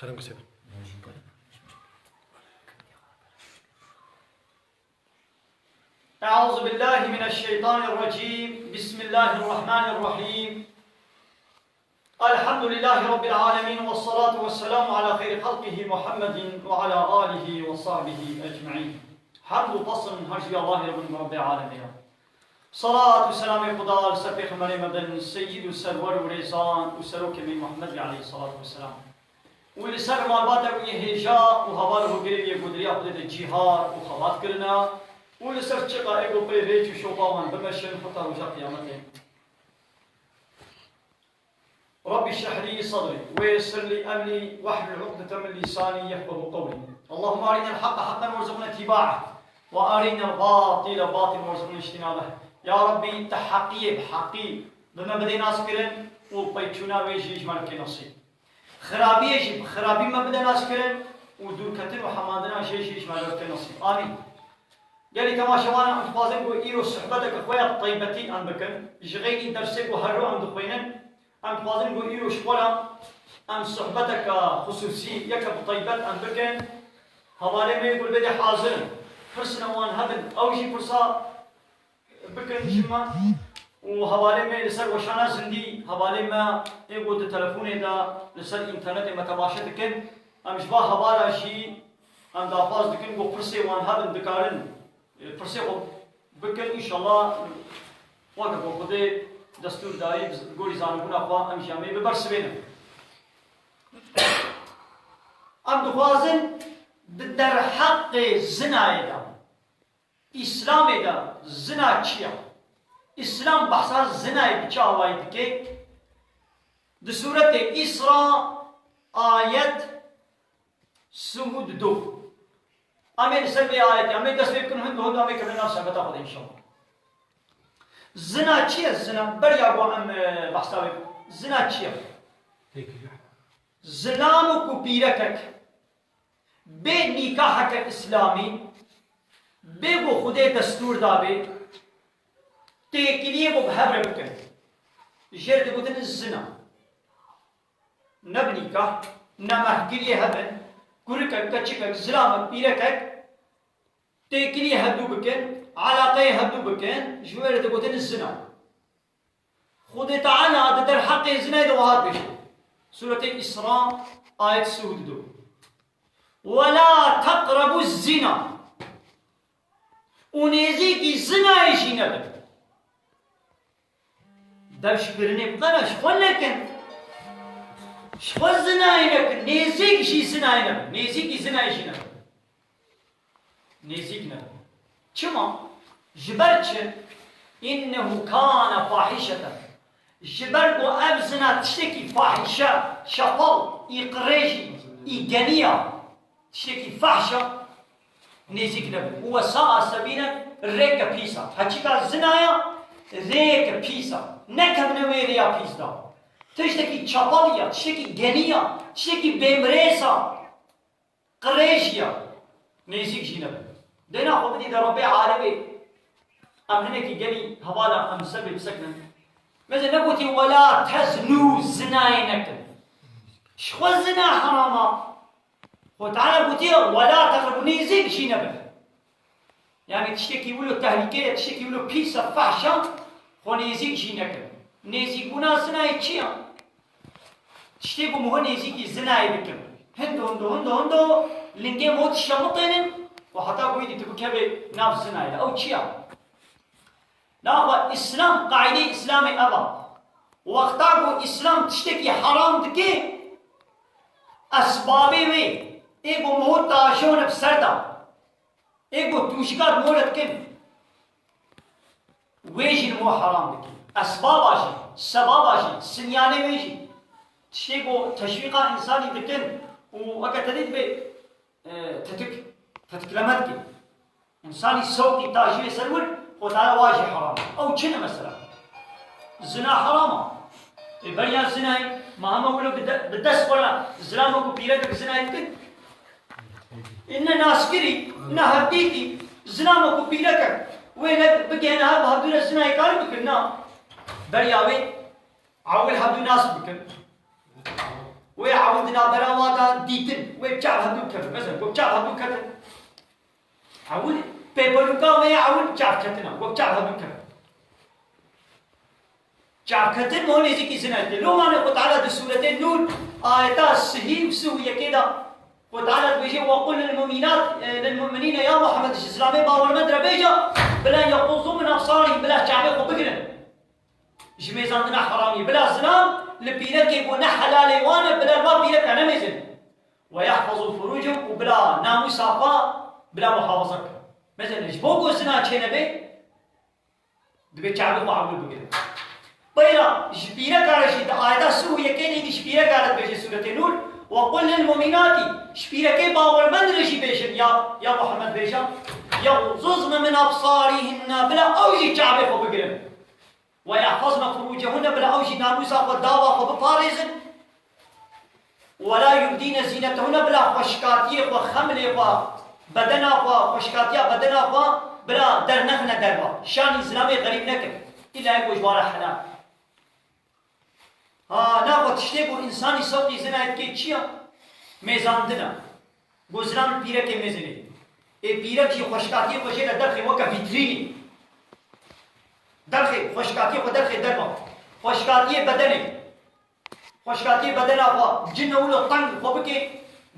كلام كثير. أعوذ بالله من الشيطان الرجيم. بسم الله الرحمن الرحيم. الحمد لله رب العالمين، والصلاة والسلام على خير خلقه محمد وعلى آله وصحبه أجمعين. حمد فصل هرجي الله رب العالمين. صلاة والسلام خدا سر پیغمبر مدن سید و سرور و ریزان و سروک من محمد علیه الصلاة والسلام و لسر معلومات و هجا و حوال و گریه گدریا خود جهاد و خلات کرنا و لسر چقا ایگو پی ریچ و شوقاوان بمشن حتى رجا قیامته. رب اشرح لي صدري ويسر لي امري واحلل عقدة من لساني يفقهوا قولي. اللهم ارنا الحق حقا وارزقنا اتباعه وارنا الباطل باطلا وارزقنا اجتنابه. يا ربي انت حقي بحقي بما بدينا سكرن وبيتشونا ويجيج مالك نصيب خرابي يجب خرابي ما بدنا سكرن ودور كتر وحمادنا شيء مالك نصيب. امين. قال لي كما شوانا انت فازن كو ايرو صحبتك اخويا طيبتين ام بكن جغيني درسك وهرو ام دخوينن ام فازن كو ايرو شقولا ام صحبتك خصوصي يك بطيبت ام بكن حوالي ما يقول بدي حاضر فرسنا وان هبن او شي فرصه بكن شما وحوالي ما لسر وشانا زندي حوالي ما يقول التلفون دا لسر انترنت متباشر دكن ام شبا حوالا شي ام دافاز دكن و فرسي وان هبن دكارن فرسي بكن ان شاء الله وقت وخده دستور داري قولي زانبون اخوا ام جامعي ببرسبين ام دخوازن در حق زنا دا اسلام دا زنا چيا اسلام بحثا زنا بچا وايد كي د سورة اسراء آيات سهود دو امين سبي آيات امين دس بكن هندو هندو امين كبرنا سبتا خد ان شاء الله. زنا چيا زنا بريا بو ام بحثا زنا چيا زنانو کو پیرکک بے نکاح کا اسلامی بے وہ خدے دستور دابے تیکلیے وہ بھبر بکن جرد بودن الزنا نب نکاح نمحکلیے هبن کرکک کچکک زلامک پیرکک تیکلیے هدو بکن علاقه هدو بکن جرد بودن الزنا خود تعالى در حق الزنا دوهات بشي. سورة الإسراء آية سود دو ولا تقربوا الزنا ونزيكي زنا يشي نبر دبش برني بقنا شخول لكن شخول زنا ينبر نزيك شي زنا ينبر نزيكي زنا يشي نبر نزيك نبر چما جبرتش إنه كان فاحشة جبرتو أبزنا تشتكي فاحشة شفل إقريجي إيجانية تشتكي فحشة نزيك نبر وساء سبيلا ريك بيسا حقيقة زنايا ريك بيسا نكب نويريا بيس دا تشتكي شفلية تشتكي جانية تشتكي بمريسا قريجية نزيك جنبر دينا خبدي دا ربي عالمي أم هنكي جاني هوالا أم سبب سكنا مثل نقولي ولا تزنوا زناينك شخو الزنا حراما وتعالى قلتي ولا تقربوا نيزيك شي نبه يعني تشتكي يقولوا تهليكية تشتكي يقولوا بيسا فحشة خو نيزيك شي نكر نيزيك بنا زناي تشيا تشتكوا مهو نيزيكي زناي بكر هندو لنجي موت الشمطين وحتى قويدي تقول كبه ناف زناي أو تشيا لا هو إسلام قاعدة إسلامي أبا وقتاقو إسلام تشتكي حرام دكي أسبابي وي ایگو موت تاشون بسردا ایگو توشکات مولد کن ویجی مو حرام دکی اسباب آشی سباب آشی سنیانه ویجی تشتیگو تشویقا انسانی دکن و اگر تدید به تتکلمت کی انسانی صوتی تاشوی سرور خودانا واجی حرام او چنه مثلا زنا حرامه بريان زناي ما هم يقولوا بدس ولا زلامك وبيرتك زناي كن إن ناسكري نهديتي زلامك وبيرتك وين بقينا هذول الزناي كانوا بكنا برياوي عاول هذول ناس بكن ويعودنا براوادا ديتن ويبجع هدو كتن مثلا وبجع هدو كتن عود بيبلوكا ويعود جعب كتنا وبجع هدو كتن جعب كتن مو نزي كي زنا لو ما نقول تعالى السورتين نور آيات صحيح وسوية كده وتعالى بيجي وقل للمؤمنين يا محمد الإسلامي باور مدرة بيجا بلا يقوضوا من أبصارهم بلا شعبه وبقنا جميز عندنا حرامي بلا زلام لبينك يقولنا حلالي وانا بلا ما بينك أنا ميزن ويحفظوا فروجهم وبلا ناموس عفا بلا محافظك مثلا جبوكو زنا چه نبي دبي شعبه معقول بقنا بيرا جبيرة كارشيد آيات سوية كيني جبيرة كارت بيجي سورة نور وقل للمؤمنات شبيرة كي باور من رجي بيشن يا محمد بيشن يغضضن من أبصارهن بلا أوجي شعبه فبقرن ويحفظن فروجهن بلا أوجي ناموسا فداوا فبفارزن ولا يبدين زينتهن بلا خشكاتية وخملة وبدنا وخشكاتية بدنا بلا درنخن دربا شان إسلامي غريب نكر إلا يقول جوار حلال ناخد تشتێک و ئینسانی سەوقی زنایەتکەی چییە؟ مێزاندنە بۆ زنان پیرەکێ مێزنێ پیرەکی خۆشکاتی خۆشێ لە دەرخێ وەکە ڤیترینی دەرخێ خۆشکاتی خۆ دەرخێ دەرمە خۆشکاتیە بەدەنێ خۆشکاتی بەدەنا خۆ جنە و لە تەنگ خۆ بکێ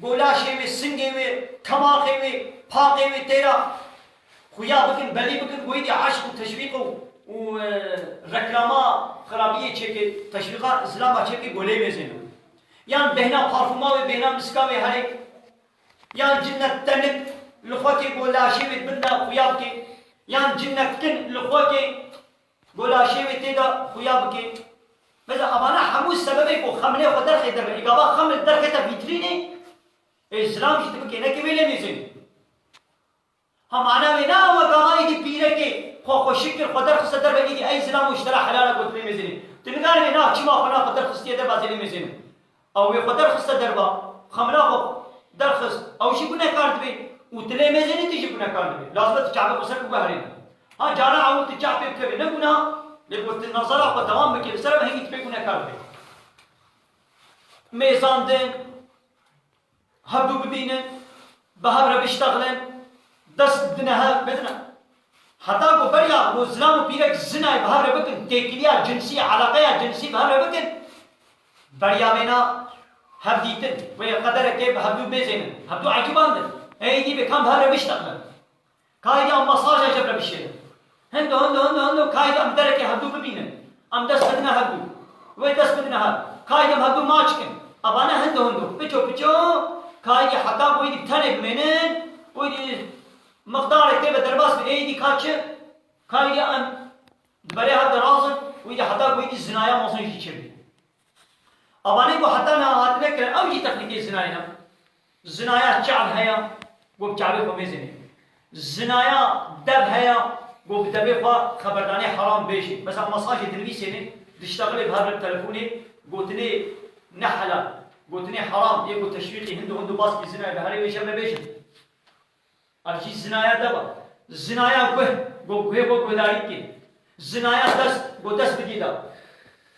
گۆلاشێ وێ سنگێ وێ کەماقێ وێ پاقێ وێ تێرە خویا بکن بەلی بکن بۆیدی عاشق و تەشویق و رکلاما خرابیه چه تشویقا اسلام چه که گله میزنه یان بهنا پارفوما و بهنا مسکا و هر یان جنت تنک لخوا که گلاشی و بنده خویاب که یان جنت کن لخوا که گلاشی و تیدا خویاب که مثلا امانه همون سببی کو خمله خدر خدر اگه خمل در خطا ویترینه اسلام جدی که نه که ویله میزنه هم انا ونا و گامای دی پیره که خو شکر خدر خسته در بگیدی ای زلام مشترا حلال گفت میزنی تنگار نه چی ما خنا خدر خسته در بازی میزنی او خدر خسته در با خملا خو در خس او شی گناه کرد بی او تله میزنی تیجی گناه کرد بی لازم چابه خسر کو بهرین ها جانا او تچابه کبی نه گناه لگوت نظر خو دوام بکی سر به هیچ به گناه کرد بی میزاندن هبدو ببینن بهر بشتغلن دست دنها بدنا حتی کو بریا و اسلام و پیرک زنا بهر بکن تکلیه جنسی علاقه جنسی بهر بکن بریا بنا هبدیتن و قدر که هبدو بزنن هبدو عجباندن ایدی بکام بهر بشتغلن کایدی ام مساج جبر بشین هندو کایدی ام درک هبدو ببینن ام دست بدنا هبدو و دست بدنا کایدی ام هبدو ماچ کن ابانا هندو پچو کایدی حتی کوئی تنگ منن کوئی مقدار كيف درباس بأيدي كاتشة كايدي أن بريها درازن وإذا حتى كويدي الزنايا ما صنعي شيء أباني كو حتى ما هاتنا كر أوجي تقنية الزنايا الزنايا شعب هيا وبشعبه فميزني الزنايا دب هيا وبدبه خبرداني حرام بيجي مثلا مساج دلبي سنة تشتغل بهذا التلفون قلتني نحلا قلتني حرام يقول تشويقي هندو باس الزنايا بهاري بيجي الجی زنایا دبا زنایا گوه داری کی زنایا دست بگیدا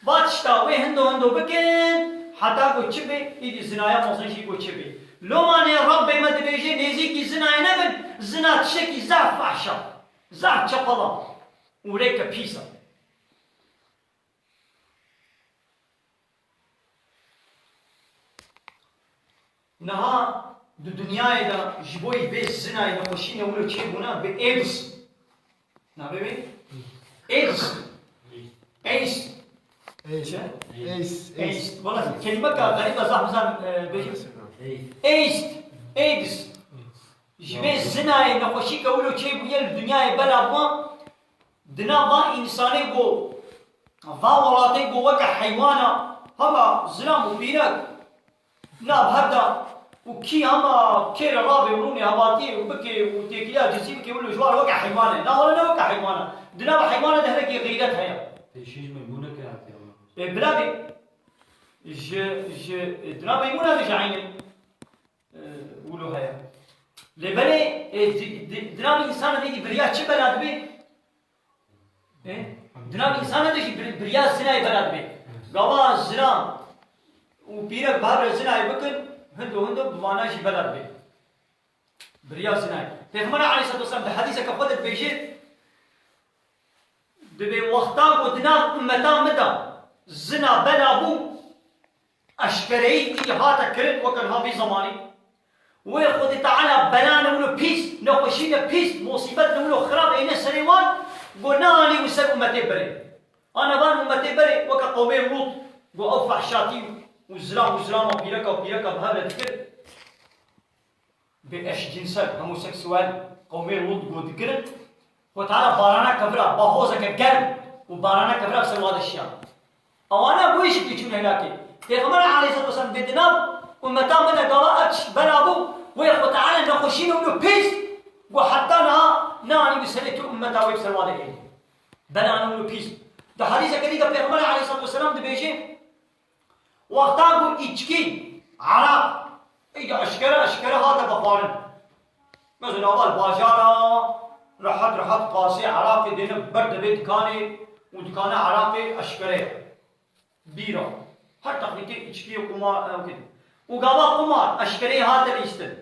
باتشتا وی هندو بکن حتی گو چبه ایدی زنایا موزنشی گو چبه لو مانه رب مد بیجه نیزی کی زنایا نبن زنا تشکی زعف فحشا زعف چپلا اوريك پیسا نها دو دنیای دا جبوی به زنای دا خوشی نولو چه بونا به ایدس نه ببین ایست والله کلمه که غریبه زحمزان بجیم ایدس جبه زنای دا خوشی که ولو چه بویل دنیای بلا بوان دنا با انسانی گو واولاتی گو وکا حیوانا هما زنا مبیرک نا بهدا وكي هما كير رابي وروني هباتي وبكي وتيكيا جسيم كي يقولوا جوار وقع حيوانه لا ولا وقع حيوانه دنا بحيوانه ده هيك غيرتها يا تشيج ميمونه كاتي بلابي دنا ميمونه ده جعين قولوا هيا لبلي دنا انسان دي بريا چه بلاد بي دنا انسان دي بريا سناي بلاد بي غوا زنا وبيرك بهر الزنا يبكن هندو بمعنى شي بلد بي بريا زنا پیغمبر عليه الصلاه والسلام بحديثه كفدت بيجي دبي وقتا ودنا امتا مدى زنا بلا بو اشكري هاتا كرت وكان ها في زماني ويخذ تعالى بلانا ولو بيس نوشينا بيس مصيبتنا ولو خراب اين سريوان قلنا وسر امتي بري انا بان امتي بري وكا قومي لوط قو اوفع شاتي وزرام وبيركا بهذا ذكر باش جنسك هوموسيكسوال قومي لوط قو ذكر وتعالى بارانا كبرا باهوزك قلب وبارانا كبرا بسبب هذا الشيء او انا بويش تجون هناك پیغمبر عليه الصلاه والسلام بدنا ومتى من قراءتش بلابو ويخو تعالى نخشين ولو بيس وحتى ناني بسلة أمتا ويبسل واضح بلانا ولو بيس ده حديثة كريدة پیغمبر عليه الصلاة والسلام ده بيجي وقتا قول إجكي عراق إيجا أشكرة هاتا بقارن مثلا أول باجارة رحت قاسي عراقي دينا برد بي دكاني ودكاني عراقي أشكرة بيرا هر تقنيتي إجكي وكما كده وقابا قمار أشكري هذا الإستن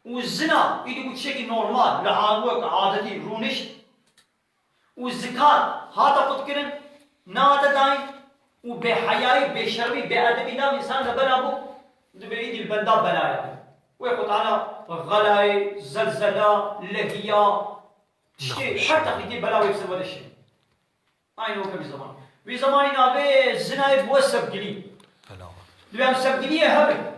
والزنا يدي بشكل نورمال لعادوك عادتي رونش والزكاة هذا قد كرن نادا داين وبحياي بشربي بأدبي نام إنسان لبنابو بيدي البلدة بلايا ويقول تعالى غلاي زلزلة لهية تشكي حتى قيتي بلاوي بسبب هذا الشيء أين هو كبزمان بزماننا بالزنا بوسب قليل لأن سبقينية هبل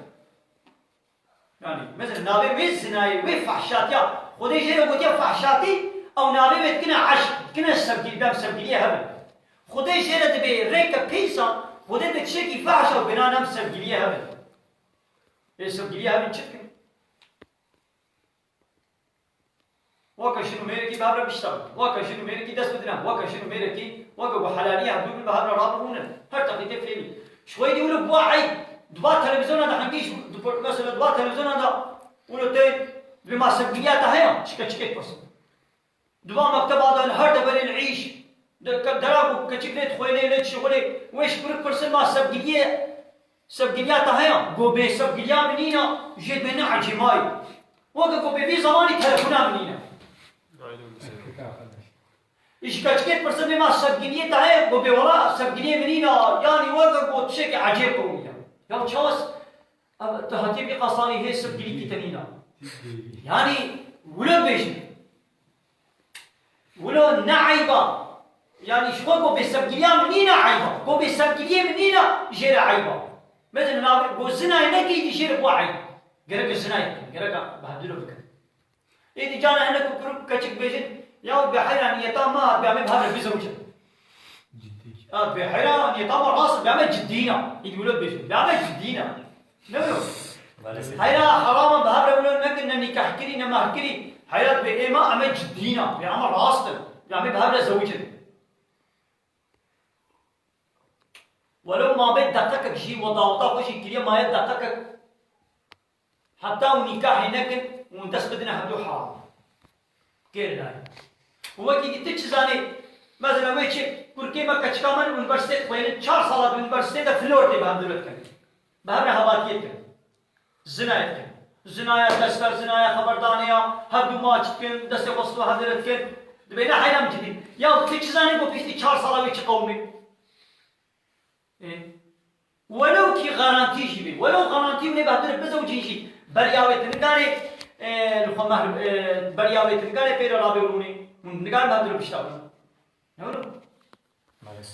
يعني مثلا نابي ويز زناي وفحشات يا خدي شيء يقول يا فحشاتي أو نابي بتكنا عشق كنا سبقي بام سبقينية هبل خدي شيء تبي ريكا بيسا خدي بتشكي فحشة وبنا نام سبقينية هبل إيه سبقينية هبل شكل وكشنو ميركي بابرا بيشتغل وكشنو ميركي دست بدنا وكشنو ميركي وكو حلالية هدول بهذا رابطونا هر تقدير فيني شوي يقولوا بواعي دبا تلفزيون هذا حنكيش مثلا دبا تلفزيون هذا ولو تين بما سبقيات هيا شكت بس دبا مكتب هذا هر دبل نعيش دراغو كشكلت خويلي ليت شغلي ويش برك برسل ما سبقيات هيا جو بي سبقيا منينا جيت بينا عجماي وقفوا بي زماني تلفونا منينا إيش كشكت برسل ما سبقيات هيا جو بي ولا سبقيا منينا يعني وقفوا تشكي عجيب قوية يا تشاس تهتي بقصاني هي سبقي كتنينا يعني ولا بيجي ولا نعيبة يعني شو كو بسبقيا منينا عيبة كو بسبقيا منينا جرا عيبة مثلا نابي كو زنا هناك يجي بوعي جرا الزنا جرا بهدلو بك إذا جانا هناك كروك كشك بيجي يا بحيران يتامى بيعمل بهذا بيزوجه بحيران يتامى راس بيعمل جدينا يقولوا بيجي بيعمل جدينا نقول حيرا حرام بهذا يقولون نكن نكح كري نما كري حيرات بإيما عمل جدينا بيعمل راسته بيعمل بهذا زوجه ولو ما بيت دققك شيء وضاوطه وشي كريه ما يدققك حتى ونكاح نكن وندس بدنا هدو حرام كير لا هو كي تتشزاني مثلا ويش كركي ما كشكامن يونيفرسيتي وين 4 سال يونيفرسيتي ده فلورتي بهندلت كان بهر هواتيت كان زنايا دستر زنايا خبردانيا هدو ما تكن دست وصلوا هندلت كان دبينا حيرام جديد يا تتشزاني بو بيستي 4 سال ويش قومي ولو كي غارانتي جيبي ولو غارانتي من بهدل بزوجي جي برياوي تنقاري الخمر برياوي تنقاري بيرا رابيروني نقال بهدل بيشتاوي نقول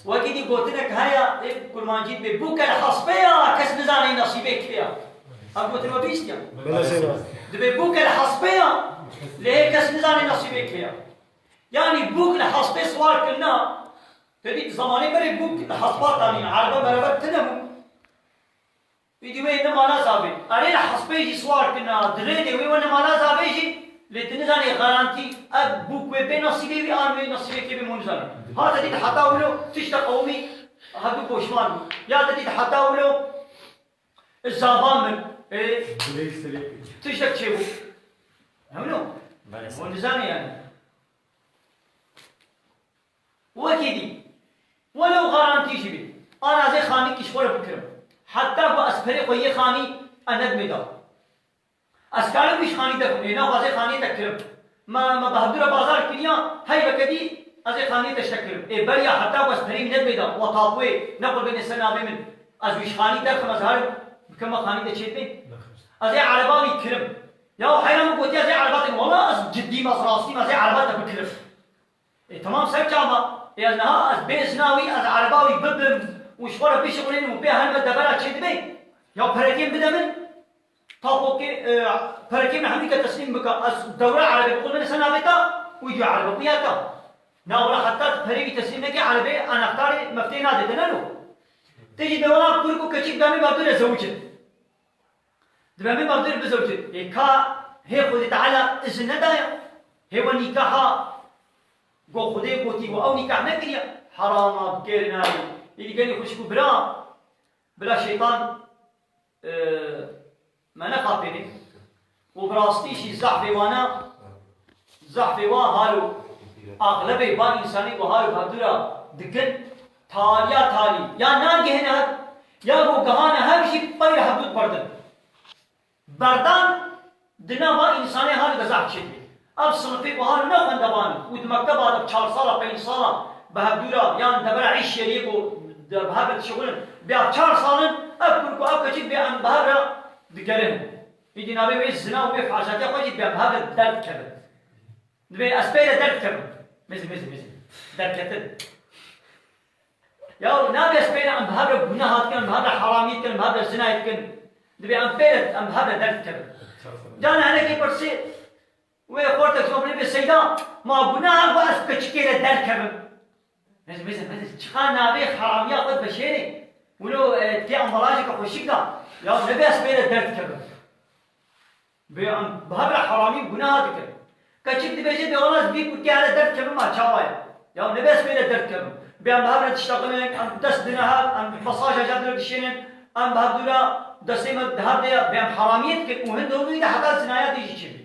وكيدي قلتلك هيا كل ما جيت ببوك الحصبية كس نزاني نصيبك فيها أقول تبغى بيستيا دبي بوك الحصبية ليه كس نزاني نصيبك فيها يعني بوك الحصبية سوار كلنا تدي زماني بري بوك الحصبات تاني عربة بربر تنمو يدي وين ما نازابي أري الحصبية يجي سوار كلنا دريدي وين ما نازابي يجي لتنزاني غارانتي أب بوك بين نصيبي بي آن نصيبك بي منزاني هذا تدي حتى ولو تشتا قومي هذا بوشمان يا تدي حتى ولو الزابان تشتا تشيبو همنو منزاني يعني وكيدي ولو غارانتي جيبي أنا زي خاني كشوار بكرم حتی با اسپری خویی خانی اند میداد اسکارم بیش خانی دکم اینا واسه خانی تکرم ما بهدور بازار کنیا هی بکدی از خانی تشکرم ای بریا حتی با اسپری اند میداد و تابوی نقل بین سنابی من از بیش خانی دکم از هر کم خانی دچیت بی از عربانی کرم یا حیران بودی از عربات والله از جدی مصراسی از عربات بکرم تمام سر جامع از نها از بیزناوی از عرباوی ببم وشوار بيشغلين وبيها هلمة دبرة شيء دبي يا بركين بدا من طاقوك بركين حميك تسليم بك الدورة عربية بقول من سنة بيتا ويجي عربي بياتا ناورا حتى بريكي تسليم لك عربي أنا أختار مفتين هذا تنالو تيجي دورة كوركو كشيك دامي بابدور زوجة دامي بابدور بزوجة إيكا هي خذ تعالى إذن ندايا هي ونكاحا قو خذي قوتي أو نكاح نكريا حرام بكيرنا اللي قال لي خشكو بلا شيطان ما نخاطيني وبراستيشي زحفي وانا زحفي هالو اغلبي بان انساني وهالو بهدورا دقن تالي يا ناقي هنا يا روقهانا هر شيء طير حدود بردان دنا با انساني هالو زحف شكل اب صنفي وهالو نفن دباني ودمكتب هذا 4 سالة 5 سالة بهدورا يعني دبر عيش يريقو بهذا الشغل بيا 4 سالن أبكر كو أبكر جد بيا بهذا ذكرهم يجي نبي ويزنا ويفعل شيء أبكر جد بيا بهذا درد كبر نبي أسبيل درد كبر مثل درد كتر يا نبي أسبيل أم بهذا جناحات كن بهذا حراميات كن بهذا زنايات كن نبي أم بيل أم بهذا درد كبر جانا أنا كي برسي ويقولك شو بني بالسيدان ما جناح وأسبيل كذا درد كبر مثل چخان نابي حرامية قد بشيني ولو تي أمبلاجك خوشيكا يا نبي أسبيل درد كبر بهبر حرامي گناه دكر كچك تبيجي بيغلاز بيك وتي على درد كبر ما چاوايا يا نبي أسبيل درد كبر بيان بهبر تشتغلين أم دست دنها أم مساجة جادر بشينين أم بهبدورا دستيما دهب ديا بيان حرامية دكر وهن دولو إذا حتى سنايا ديجي چبي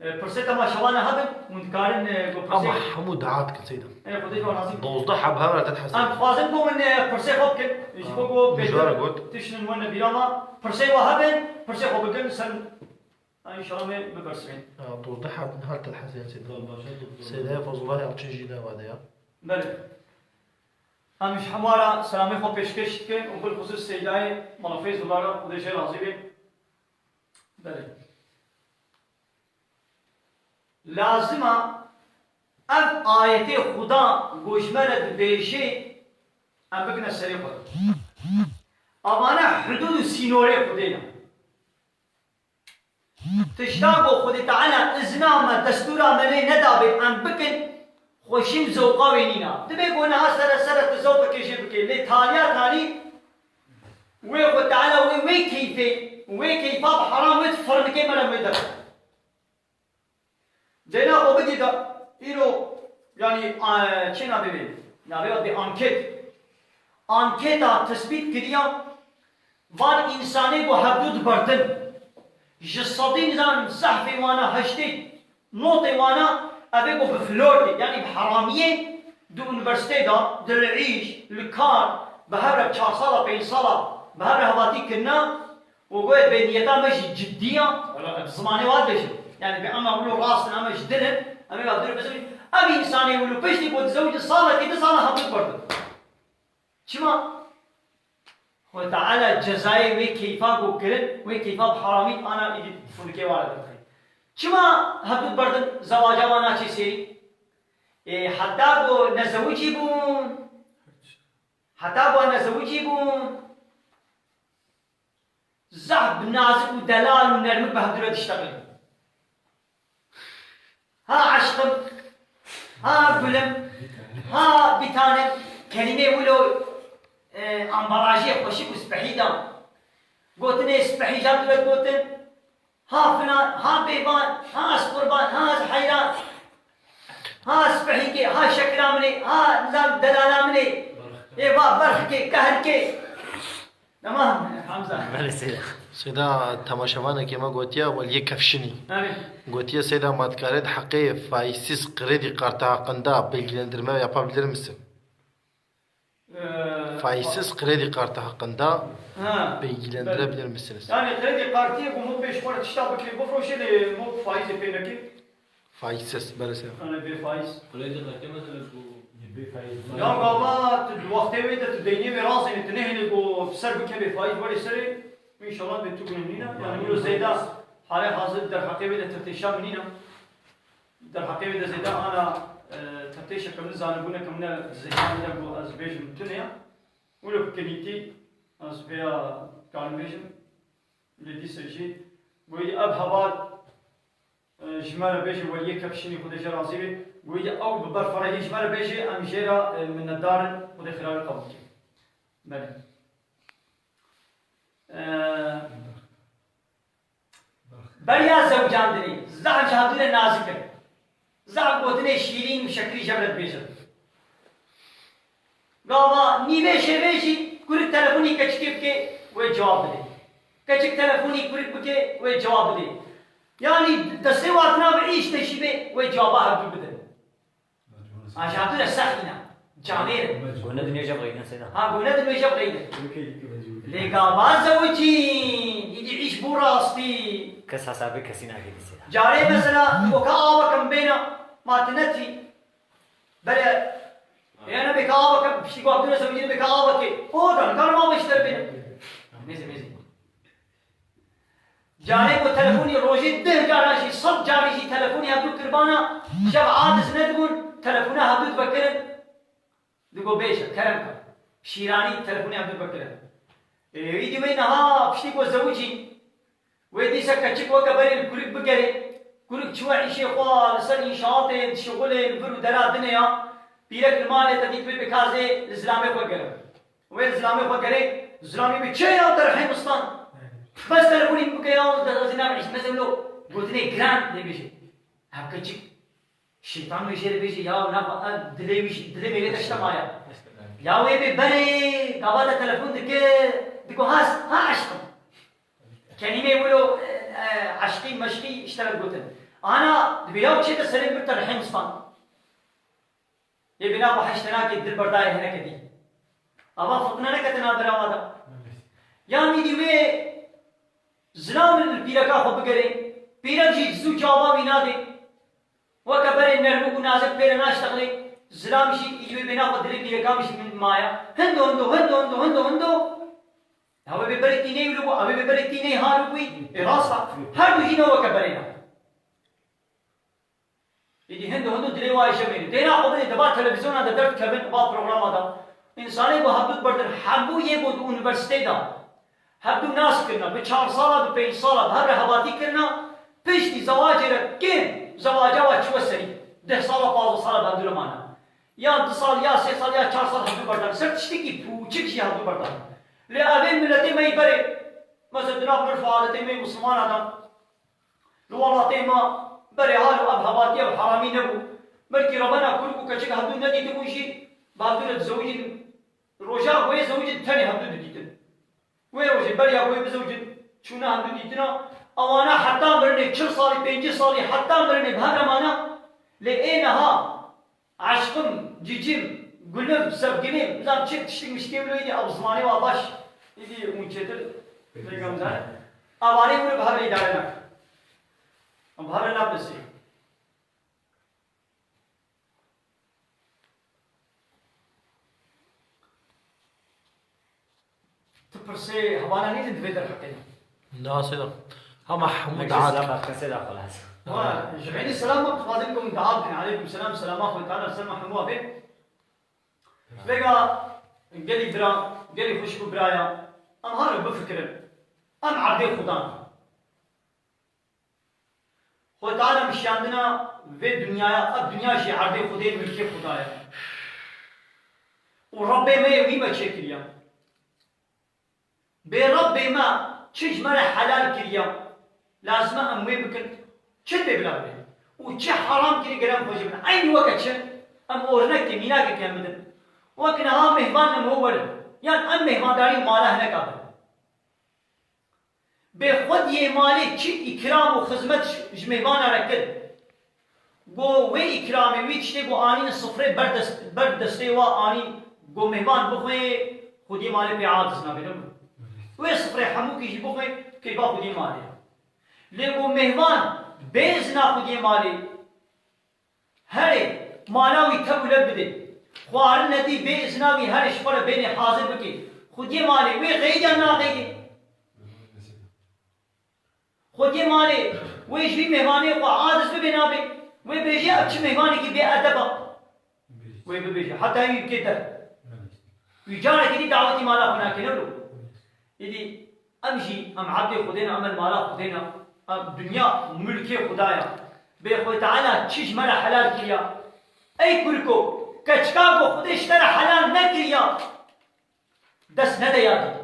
پرسه تماشاوانه هبن وندكارن گو پرسه همو دعات كسيدا خديت ونازي دوزده حب هبر تتحسن ام خوازن بو من پرسه خوب كن يجبو گو مجوارة قد تشنن ون بيراما پرسه وهبن پرسه خوب بگن سن ان شاء الله ببرسين دوزده حب من هل تتحسن سيدا سيدا فضل الله يعطي جيدا واديا بله همش حوارا سلامي خوب پیشکش کن و بالخصوص سيداي ملافيز الله خديش راضي بي بله لازمه اب آیت خدا گوشمرد بیشه ام بکنه سری خود امانه حدود سینوره خودینا تشتاقو خود تعالى ازنام دستور عملی ندابه ام بکن خوشیم زوقا وینینا دبی گونه ها سر تزوق کشی بکن لی تالیا تالی وی خود تعالى وی کیفه حرام وید فرمکی مرم ویدر دینا خو بدید اینو یعنی چه نبیدیم نبید به آنکت تثبیت کردیم وان انسانی کو حدود بردن جسدی نظام صحفی وانا هشتی نوت وانا ابي کو بفلورد یعنی بحرامیه دو انیورسیته دا دلعیش لکار بهبر 4 ساله 5 ساله بهبر هواتی کنا وقوید به نیتا مش جدیه زمانی واد بشه يعني بأما أقولوا راسنا أما جدنا أما يقدروا بس أبي إنسان يقولوا بيش تبغى تزوج صالة كده صالة هبط برضه شما هو تعالى جزاي وكيفا بكرن وكيفا بحرامي أنا إدي فلكي وارد بخير شما هبط برضه زواجا وانا شيء سيري حتى بو نزوجي بون حتى بو نزوجي بون زعب نازك ودلال ونرمك بهدرة تشتغل ها عشقم ها قلم ها بتانم كلمة ولو امبراجية خوشي وسبحيدا قوتني سبحي جاب لك قوتن ها فلان ها بيبان ها اسقربان ها حيران ها سبحيكي ها شكرامني ها دلالامني ايوا برخكي كهركي تمام حمزة سيدا تماشاوانا كما قوتيا ولي كفشني قوتيا سيدا ما تكارد حقي فايسيس قريدي قارتا قندا بالجلندرما يا بابلر مسن faizsiz kredi kartı hakkında Ha. bilgilendirebilir misiniz? Yani kredi kartı bu mu 5 para tişta bakıyor bu proje mu faiz peki. Faizsiz böylesi. Hani bir faiz. Kredi kartı mesela bu بفايز يا قابات الوقت ويدا تديني براسي نتنهي بو بسر بك بفايز ولي سري ان شاء الله بتكون منينا يعني نقولوا زيدا حالي حاضر در حقيقه ده تفتيشا منينا در حقيقه ده زيدا انا تفتيش كم زانبونا كمنا زيان ده بو ازبيج متنيا ولو كنيتي ازبيا كالميجن لدي سجي ويدي اب هبات جمال بيجي ولي كبشني خد جرازي ويجي أو ببرفرة جمال بيجي أم جيرا من الدار وده خلال القبض. بله. بريا زوجان دني زعم شهادون نازك زعم قوتني شيرين مشكري جبرت بيجر. قاوا نيبه شبيجي كل تلفوني كشكيب كي وجواب دي. كشك تلفوني كل بكي وجواب دي. يعني تسواتنا بعيش تشبه وجوابها بدل. عشان السخنة جامير قلنا دنيا جاب غينا سيدا ها قلنا دنيا جاب غينا لقى ما زوجين يجي يعيش براستي كس حسابي كسينا كده سيدا جاري مثلا وكاوة كم بينا ما تنتي بلا انا بكاوة كم بشي قابلنا زوجين بكاوة كي هو كان ما بيشتر بينا ميزي جاري کو تلفوني روجي ده جاري صد جاري شي تلفوني هبدو قربانا شب عادس ندقون تلفونه هبدو تفكرن دقو بيشا كرمك شيراني تلفوني هبدو تفكرن يدي وينها بشتي کو زوجي ويدي سكتشك وكبري الكوريك بقري كوريك شو عيشي خواه لسر إنشاءات شغل البرو درا دنيا بيرك المال تديك بكازي الإسلامي خواه وين الإسلامي خواه الإسلامي بيشي يا ترحيم مستان بس تلفوني بكيا ودزنا عيش مثلا لو قلتني جراند نبيجي هبكتشك الشيطان يشير بيجي يا نبا دلي بيجي دلي ميلي تشتمايا يا ويبي بري قابل تلفون دكو ها عشق كلمة يقولوا عشقي مشقي اشتغل قلتن انا بياو شيء تسلم بتر الحين مصفان يبي نابو حشتناك الدل برداي هنا كدي ابا فقنا لك تنادر هذا يعني دي وي زلام البيركا خو بقري بيرك جي زو جوابا بينادي وكبر النرمو نازك بير ناشتغلي زلام شي يجي بيناخذ دلي بيركا مش من مايا هندو هو ببرتيني ولو هو ببرتيني هاروي راسا هادو هنا وكبرنا يجي هندو دلي واي شميل دينا خذني دبا تلفزيون هذا درت كمان با بروجرام هذا انساني بو حدود بردن حبو يبود يونيفرسيتي دا هبدو ناس كنا ب 4 ساله ب 5 ساله بهر هباتي كنا بيشتي زواجر كين زواجا وشو سري 10 ساله 15 ساله بهدو لمانا يا 2 سال يا 3 سال يا 4 سال هبدو بردن سر تشتكي بوچك شي هبدو بردن لأبين ملتي ما يبري مثلا جناب مرفعاتي ما مسلمان آدم لوالاتي ما بري حالو اب هباتي اب حرامي نبو مركي ربنا كلكو كشك هبدو ندي تبوشي بهدو لتزوجي روجا وي زوجي تاني هبدو ديتن وي روجي بري ابوي بزوجي شونا هبدو ديتنا اوانا حتى مرني 4 صالي 5 صالي حتى مرني بهرمانا لأنها عشقم جيجيم قلنا سبقني زاد شيء تشتكي مشكلة ولا يدي أبو زماني واباش يدي منشتر بيجام زان أباني ولا بهذا يدارنا بهذا لا بسي تبرسي هوانا نيجي ندفيدر حقنا ناصر هم حمود سلام عاد كان سيدا خلاص جمعين السلام فاضلكم دعاء عليكم السلام سلام أخوي تعالى سلام حموه به بقى قالي برا قالي خشكو برايا أم هارب بفكر أم عبدي خدان خود تعالى مش عندنا في الدنيا الدنيا شيء عبدي خدين ملكي خدايا وربي ما يوي ما تشكريا بربي ما تشج مرة حلال كريا لازم أموي بكر شد بلابي وش حرام كري قرام فوجبنا أي وقت شن أم أورنك ميناك كامدن وكن ها مهمان مهور يعني أم مهمان داري ماله هناك قبل بخود يه مالي چی إكرام وخدمت جمهمان ركض گو وی إكرامي وی چته گو آنی صفره بردسته و آنی گو مهمان بخوی خودی مالی به عادز نبینم و سفره همو کیجی بخوی که با خودی مالی لیکو مهمان بیز نا خودی مالی هره ماناوی تبوله بده خوارن ندی بیز ناوی هرش پر بین حاضر بکی خودی مالی وی غیدی یا نا غیدی خودی مالی ویش بی مهمانی و عادز ببینا بی وی بیجی اچ مهمانی کی بی ادبا وی بیجی حتی یی کدر وی جانا کی دعوتی مالا کنا کنلو یدی امشي ام عبد خدينا ام المالا خدينا ام دنيا ملكي خدايا بخوي تعالى تشيش ملا حلال كيا اي كلكو كچكاكو خديش ترى حلال نكيا دس نديا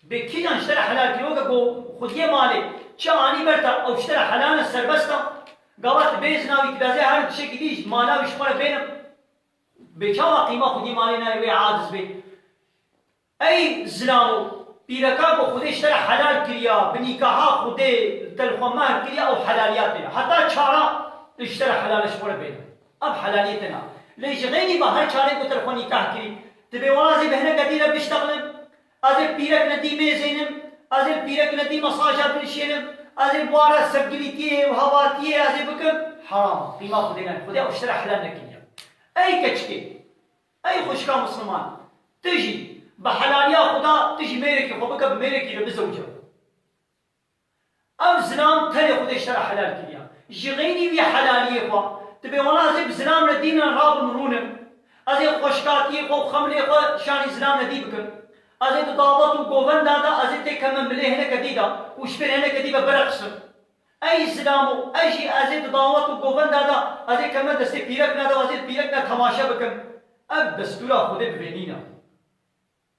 بكيان اشترى حلال كيا كو خديه مالي چاني برتا او اشترى حلال السربستا قالت بيزنا ويكدازي هر شيء ديش مالا وشمال بينهم بكاوا قيمه خدي مالنا وي عاجز بي اي زلامو پیرکا کو خودش تر حلال کریا بنیکاها خوده تلخمه کریا او حلالیات حتی چارا اشتر حلالش پر بین اب حلالیتنا لیش غیری با هر چاره کو تلخ نکاح کری تبي ورازي بهنا قديره بيشتغلن ازل بيرك ندي ميزينم ازل بيرك ندي مساجات بالشينم ازل بوارا سبجليتي وهواتي ازل بكم حرام قيمه خدينا اشتر حلال نكيا اي كچكي اي خوشكا مسلمان تجي بحلاليا خدا تجي ميركي خبك بميركي لبزوجه او زلام تري خدا اشترى حلال كريا جغيني بي حلاليه خوا تبي والله زي بزلام ردينا راب مرونم ازي خوشكاتي خو خملي خو شاني زلام ندي بكم ازي تضابط وقوفن دادا ازي تكمل مليه هنا كديدا وشبر هنا كديبه برقصن اي زلامو اجي ازي تضابط وقوفن دادا ازي كمل دستي بيرك نادا ازي بيرك نا تماشا بكم اب دستورا خدا ببينينا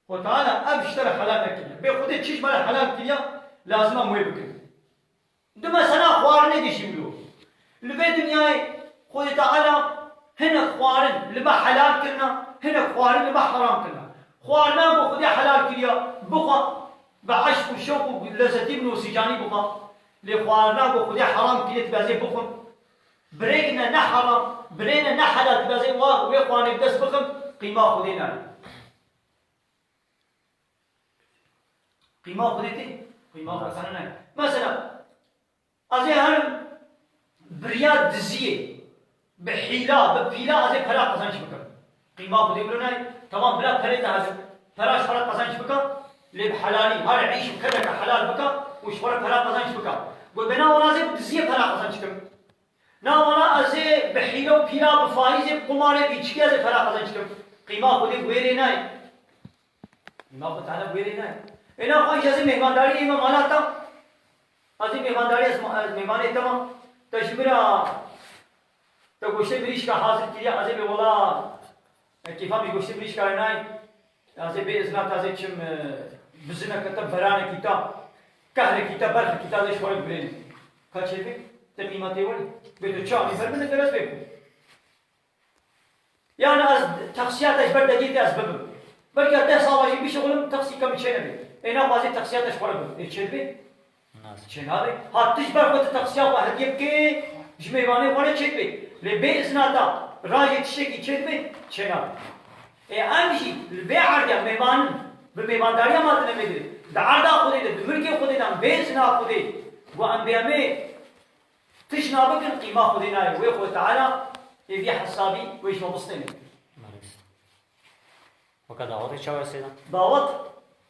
وتعالى ابشترى حلال نكيا بخودي تشيش مال حلال كيا لازم موي بكن دما سنا خوارن دي شملو لبي دنياي خودي تعالى هنا خوارن لما حلال كنا هنا خوارن لما حرام كنا خوارنا بخودي حلال كيا بقى بعشق وشوق ولذتي بنو سجاني بقى لخوارنا بخودي حرام كيا تبازي بخم بريقنا نحرام برينا نحلال تبازي ويخوانك دس بخم قيمه خودينا قيمة خديتي قيمة خدنا مثلا أزي هر برياد دزية بحيلة بفيلة أزي فلا قزانش بكر قيمة خدي بلوناي تمام بلا فريت هذا فلاش فلا قزانش بكر لب حلالي هر عيش كذا حلال بكر وش فلا قزانش بكر وبنا ولا زي دزية فلا قزانش بكر نا ولا أزي بحيلة وفيلة بفايزة قمارة بيشكي أزي فلا قزانش بكر قيمة خدي بويريناي قيمة بتاعنا بويريناي اینا خواهی از مهمانداری ایما مالا تا از مهمانداری از مهمانی تمام تشبرا تا گوشت بریش کا حاضر کیا از به ولا کیفا می گوشت بریش کا نای از به ازنا تازه چم بزنا کتاب برانه کتاب کهر کتاب برخ کتاب دش وارد برین کاچه بی تقیماتی ولی به تو چا می فرمونه درس بگو یعنی از تخصیاتش بردگیت از ببم بلکه 10 سال بیش شغلم تخصی کم چه نبی اینا بازی تخصیاتش پره بود چه بی چه نبی حتیش بر خود تخصیات واحد یکی جمیوانه وانه چه بی لبی ازناتا راجی تشکی چه بی چه نبی امشی لبی عرض میوان به میوانداری مات نمیگیره دعردا خودی ده ملکی خودی ده بیز نا خودی و انبیاء تش نابکن قیمه خودی نای و خود تعالی یه حسابی ویش مبسطنی وكذا دعوت شو سيدا دعوت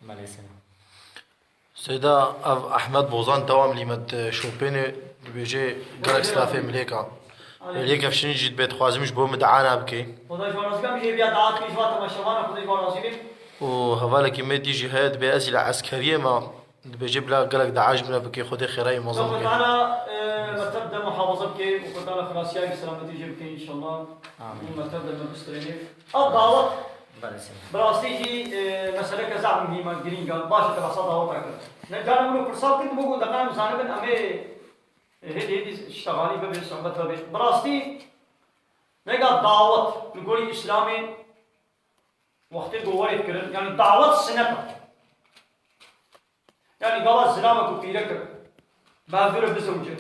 ماليسنا سيدا احمد بوزان توام ليمت شوبيني بيجي قالك سلافي مليكا مليكا فشني جيت بيت خوازمش بو مدعانا بكي خداش ورازقام يجي بيا دعات في جوات مشوارنا خداش ورازقين وهذاك يمد جهاد بأسئلة عسكرية ما بيجيب لك قالك دعاج من بكي خدي خيراي منظم كنت انا متبدا محافظه بكي وكنت انا خلاص يا سلامتي جبكي ان شاء الله امين متبدا من بستريني الدعوت براستيجي مسألة كذا مهمة جرينجا باشا تبع صدا وطاقة نجانا منو فرصات كنت بقول دقنا مسانبن أمي هدي اشتغالي ببي صحبت ببي براستي نجا دعوت نقولي إسلامي وقت الجوار يذكرن يعني دعوت سنة يعني قال السلام أكو بيرك بهذول بزوجة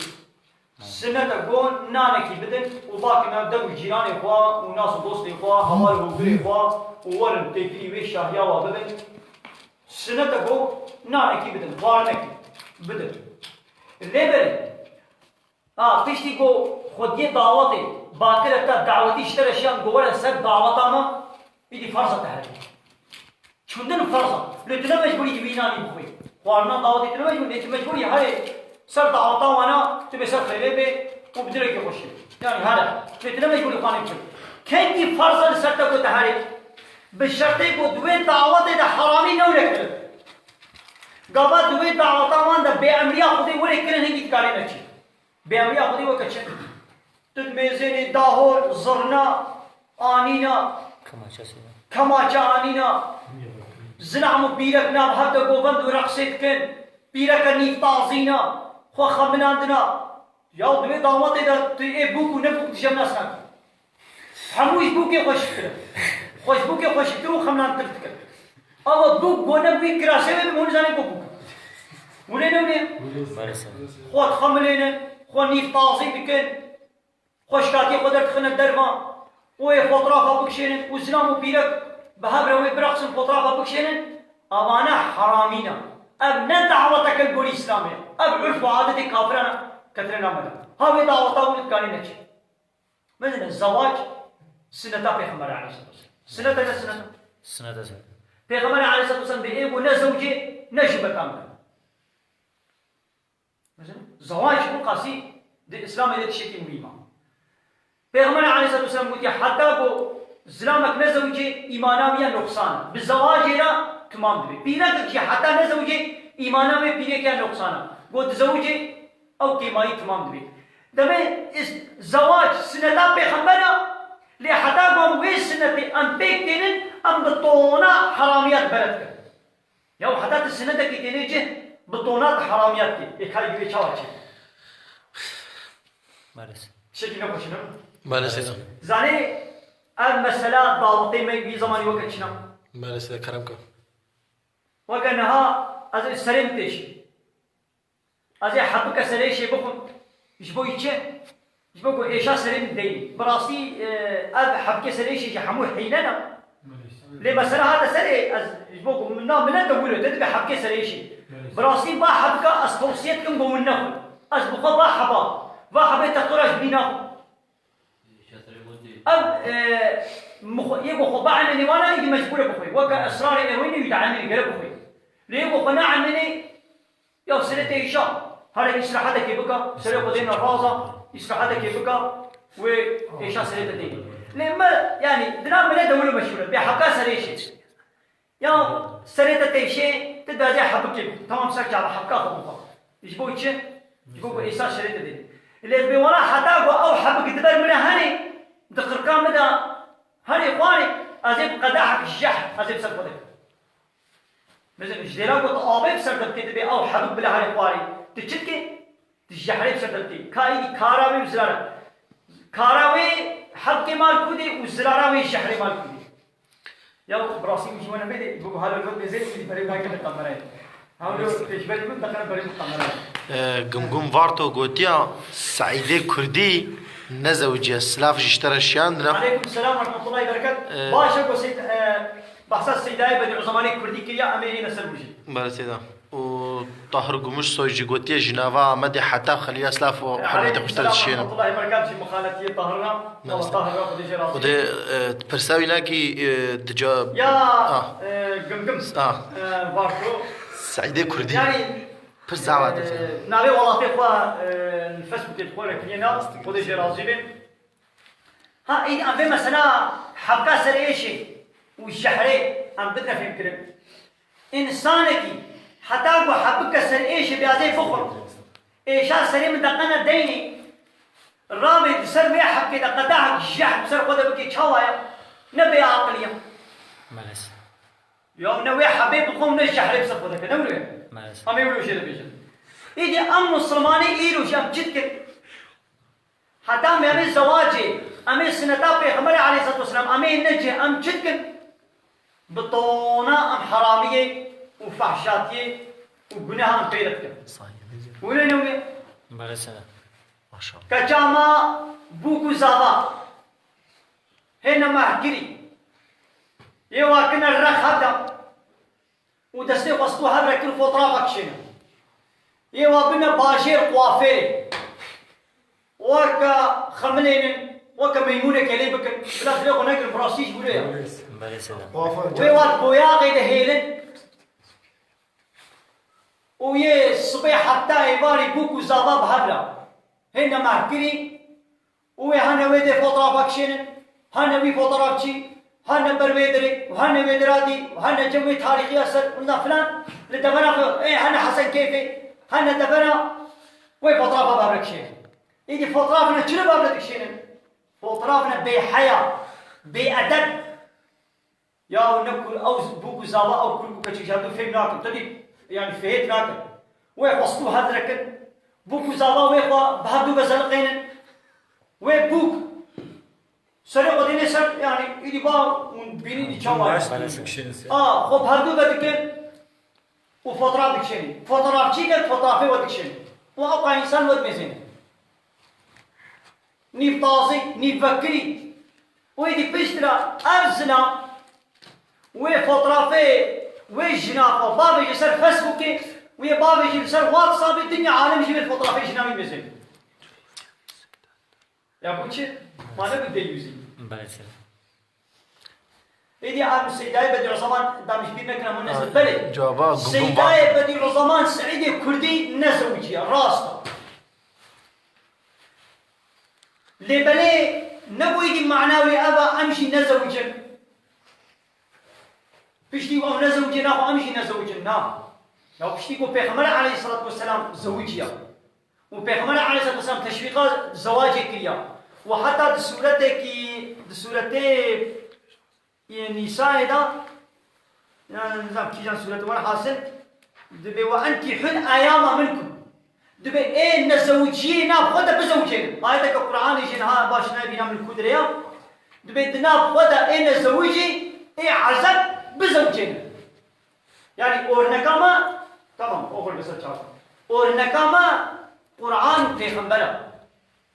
سنة تقول نانكي بدن وباقي ما بدو جيراني إخوة وناس دوستي إخوة هواي وغري إخوة وورن تكري ويش شاهيا وبدن سنة تقول نانكي بدن وارنكي بدن ليبري فيشتي قو خودية دعوتي باكرة تا دعوتي اشترى شيئا قولا سر دعوتا ما يدي فرصة تهري شندن فرصة لتنا مجبوري جبيناني بخوي خوارنا دعوتي تنا مجبوري هاي سر دعوتا وانا تبي سر خيري بي وبدرك يخشي يعني هذا لتنا مجبوري خاني بخوي كين دي فرصة سر تقو تهري بالشرطي قو دوين دعوتي دا حرامي نولك قابا دوين دعوتا وان دا بأمريا خودي ولي كرن هنگي تكاري نچي بأمريا خودي وكتشن تدميزيني داهور زرنا آنينا كماچا آنينا زنعمو بيرك ناب هر دا گوبند و رقصت کن بيرك نيف تازينا خو خمناندنا ياو دوي دعوتي دا اي بوكو نبوك تجم ناسنا هموش بوكي خوش فكرة خوش بوكي خوش فكرة و خمنان ترتكر اما بوك گونه بوي كراسي بي مون زاني بوكو ولينا ولينا خو تخملينا خو نيف تازي بكن خوشكاتي قدرت خنا الدرما وي فوترافا بكشينن وزلام وبيرك بهبره وي برقصن فوترافا بكشينن اوانا حرامينا اب ندعوتك البولي اسلامي اب عرف وعادة كافرنا كترنا مدى هاوي دعوتا ونتكاني نجي مثلا الزواج سنة بيغمبر عليه الصلاة والسلام سنة بيغمبر عليه الصلاة والسلام بإيبو نزوجي نجبة كاملة مثلا زواج يكون قاسي دي الإسلام إذا تشكي مهمة پیغمبر علیه الصلاة والسلام قلت حتى بو زلامك نزوجي إيمانامية نقصانا بالزواج لا تمام دبي بينا تجي حتى نزوجي إيمانامية بينا كيا نقصانا قلت زوجي أو كيماي تمام دبي دمي زواج سنة پیغمبرنا لي حتى قوم ويش سنة أم بيكتين أم بطونا حراميات بلدك يو حتى السنة كي تنجي بطونات حراميات كي يخلي بيه شاواتي مارس شكي نبو شنو بله سيدا زاني المسألة ضابطي ما في زماني وقت شنو بله سيدا كرمك وقنها از السريم تيشي از حبك سريشي بكم يشبو يتشي يشبو إيشا سريم ديني براسي أب حبك سريشي حمو حيلنا لمسألة هذا سري از يشبو منا تقوله تدبي حبك سريشي براسي با حبك أستوصيتكم بمنه از بخوا با حبا با حبا تقرأش بيناهم أب يبغى خبا عني وانا يجي مجبور بخوي وكا إصرار إيرويني يدعمني قلب بخوي ليبغى قناع عني يا سنة إيشا هذا يسرح هذا كيفك سرق دينا الرازة يسرح هذا كيفك وإيشا سنة ديني لما يعني دنا من دولة مشهورة بحكا سريشة يا سنة تيشة تدرج حبك كيف تمام سكت على حبكا خبوها يجيبوا يتشين يجيبوا إيشا سنة ديني اللي بيورا حتى أو حبك تدبر من هني دقر كام مدى هني إخواني أزيب قداحك الجح أزيب سرقدك مثلا جديلا قلت آبي بسردبتي تبي أو حبك بلا هني إخواني تشتكي تجحري بسردبتي كاي كاراوي وزرارة كاراوي حبك مال كودي وزراراوي جحري مال كودي يا براسي مش وانا بدي بقول هذا الوقت بيزيد اللي بريء ما كنا كاميرا هاولو تجبر يقول دخلنا بريء كاميرا قمقم فارتو قوتيا سعيدة كردي نزوجي سلاف اشترى الشيان عليكم السلام ورحمة الله وبركاته باشا وسيد بحث السيداي بدي عزماني كردي كيا أميري نسل بوجي بله سيدا وطاهر قمش سويجي قوتيا جنافا مدي حتى خليها سلاف وحرمتي اشترى الشيان ورحمة الله وبركاته في مخالتي طاهرنا والله طاهرنا خدي جراسي ودي برساوي ناكي دجا يا قمقم فارتو سعيدة كردي يعني برساوات نابي والله في إخوة الفيسبوك الإخوة كلنا خدي جراسي بين ها إيه أم مثلا حبكة سريشي والشحري أم بدنا في مكرم إنسانك حتى أقول حبكة سريشي بهذه فخر إيشا سري من دقنا ديني الرابط بسر بيا حبكة دقداعك الجح بسر خده بكي تشاوايا نبي عقليا مارس يوم نوي حبيب بقوم نجحري بسر خده كده نقول مارس أم يقولوا شيء بيجي إيدي أم مسلماني إيرو جام جدك حتى أمي زواجي أمي سنتا بيغمبر عليه الصلاة والسلام أمي نجي أم جدك بطونة أم حرامية وفحشاتية وجناها أم بيرتك ولا نومي مارس ما شاء الله. كجاما بوكو زابا هنا مهكري يواكن الرخ هذا ودستي قصدو هذا كل فطرة بكشنا يوابنا باشير قوافير وكا خملين وكا ميمونة كليبك بلا تلقى هناك البراسيج بوليا بله سيدا ويوات بوياغي دهيلن ويه الصبيح حتى يباري بوكو زابا بهبلا هنا مهكري وهنا ويدي فطرة بكشنا هنا وي فطرة بكشي هنا برويدري وهنا ويدرادي وهنا جوي تاريخي أسر قلنا فلان لدفنا ايه هنا حسن كيفي هنا دفنا وي فطرة بابرك شيء يجي فطرافنا شنو بابرك شيء فطرافنا بحياة بأدب يا نقول أو بوكو زابا أو كل بوكا شيء هذا فهم ناكل تدي يعني فهمت ناكل وي فصلوا هذا ركن بوكو زابا وي بهدو بزلقين وي بوك سرقة ديني سر يعني يدي با بيني دي شوال خب هردو بدكن وفطرة دكشني فطرة شيء فطرة في ودكشني وأبقى إنسان ود مزين نيف طازي نيف فكري ويدي بيشترى أرزنا وفطرة في وجنا بابي يسر فيسبوك ويا بابي يسر واتساب الدنيا عالم يجيب الفطرة في جنامي مزين يا بوتشي ما نبي ديوزي بله سيدا إيدي عام السيداي بدي عثمان دامش بينا كنا من نزل بلي جوابا السيداي بدي عثمان سعيدي كردي نزوجي راستا لي بلي نبو يجي معناوي أبا أمشي نزوجن بشتي قوم نزوجن أخو أمشي نزوجن نعم لو بشتي قوم بيخمر عليه الصلاة والسلام زوجيا وبيخمر عليه الصلاة والسلام تشويقا زواجي كريا وحتى دسورتي النساء ده يعني نظام كيجان سورة وانا حاصل دبي وأنكحوا أيام منكم دبي إيه نزوجينا بخدا بزوجين آياتك القرآن يجينا باشنا بينا من الكودريا دبي دنا بخدا إيه نزوجي إيه عزب بزوجين يعني أورنكما تمام أقول بس أشوف أورنكما قرآن پیغمبره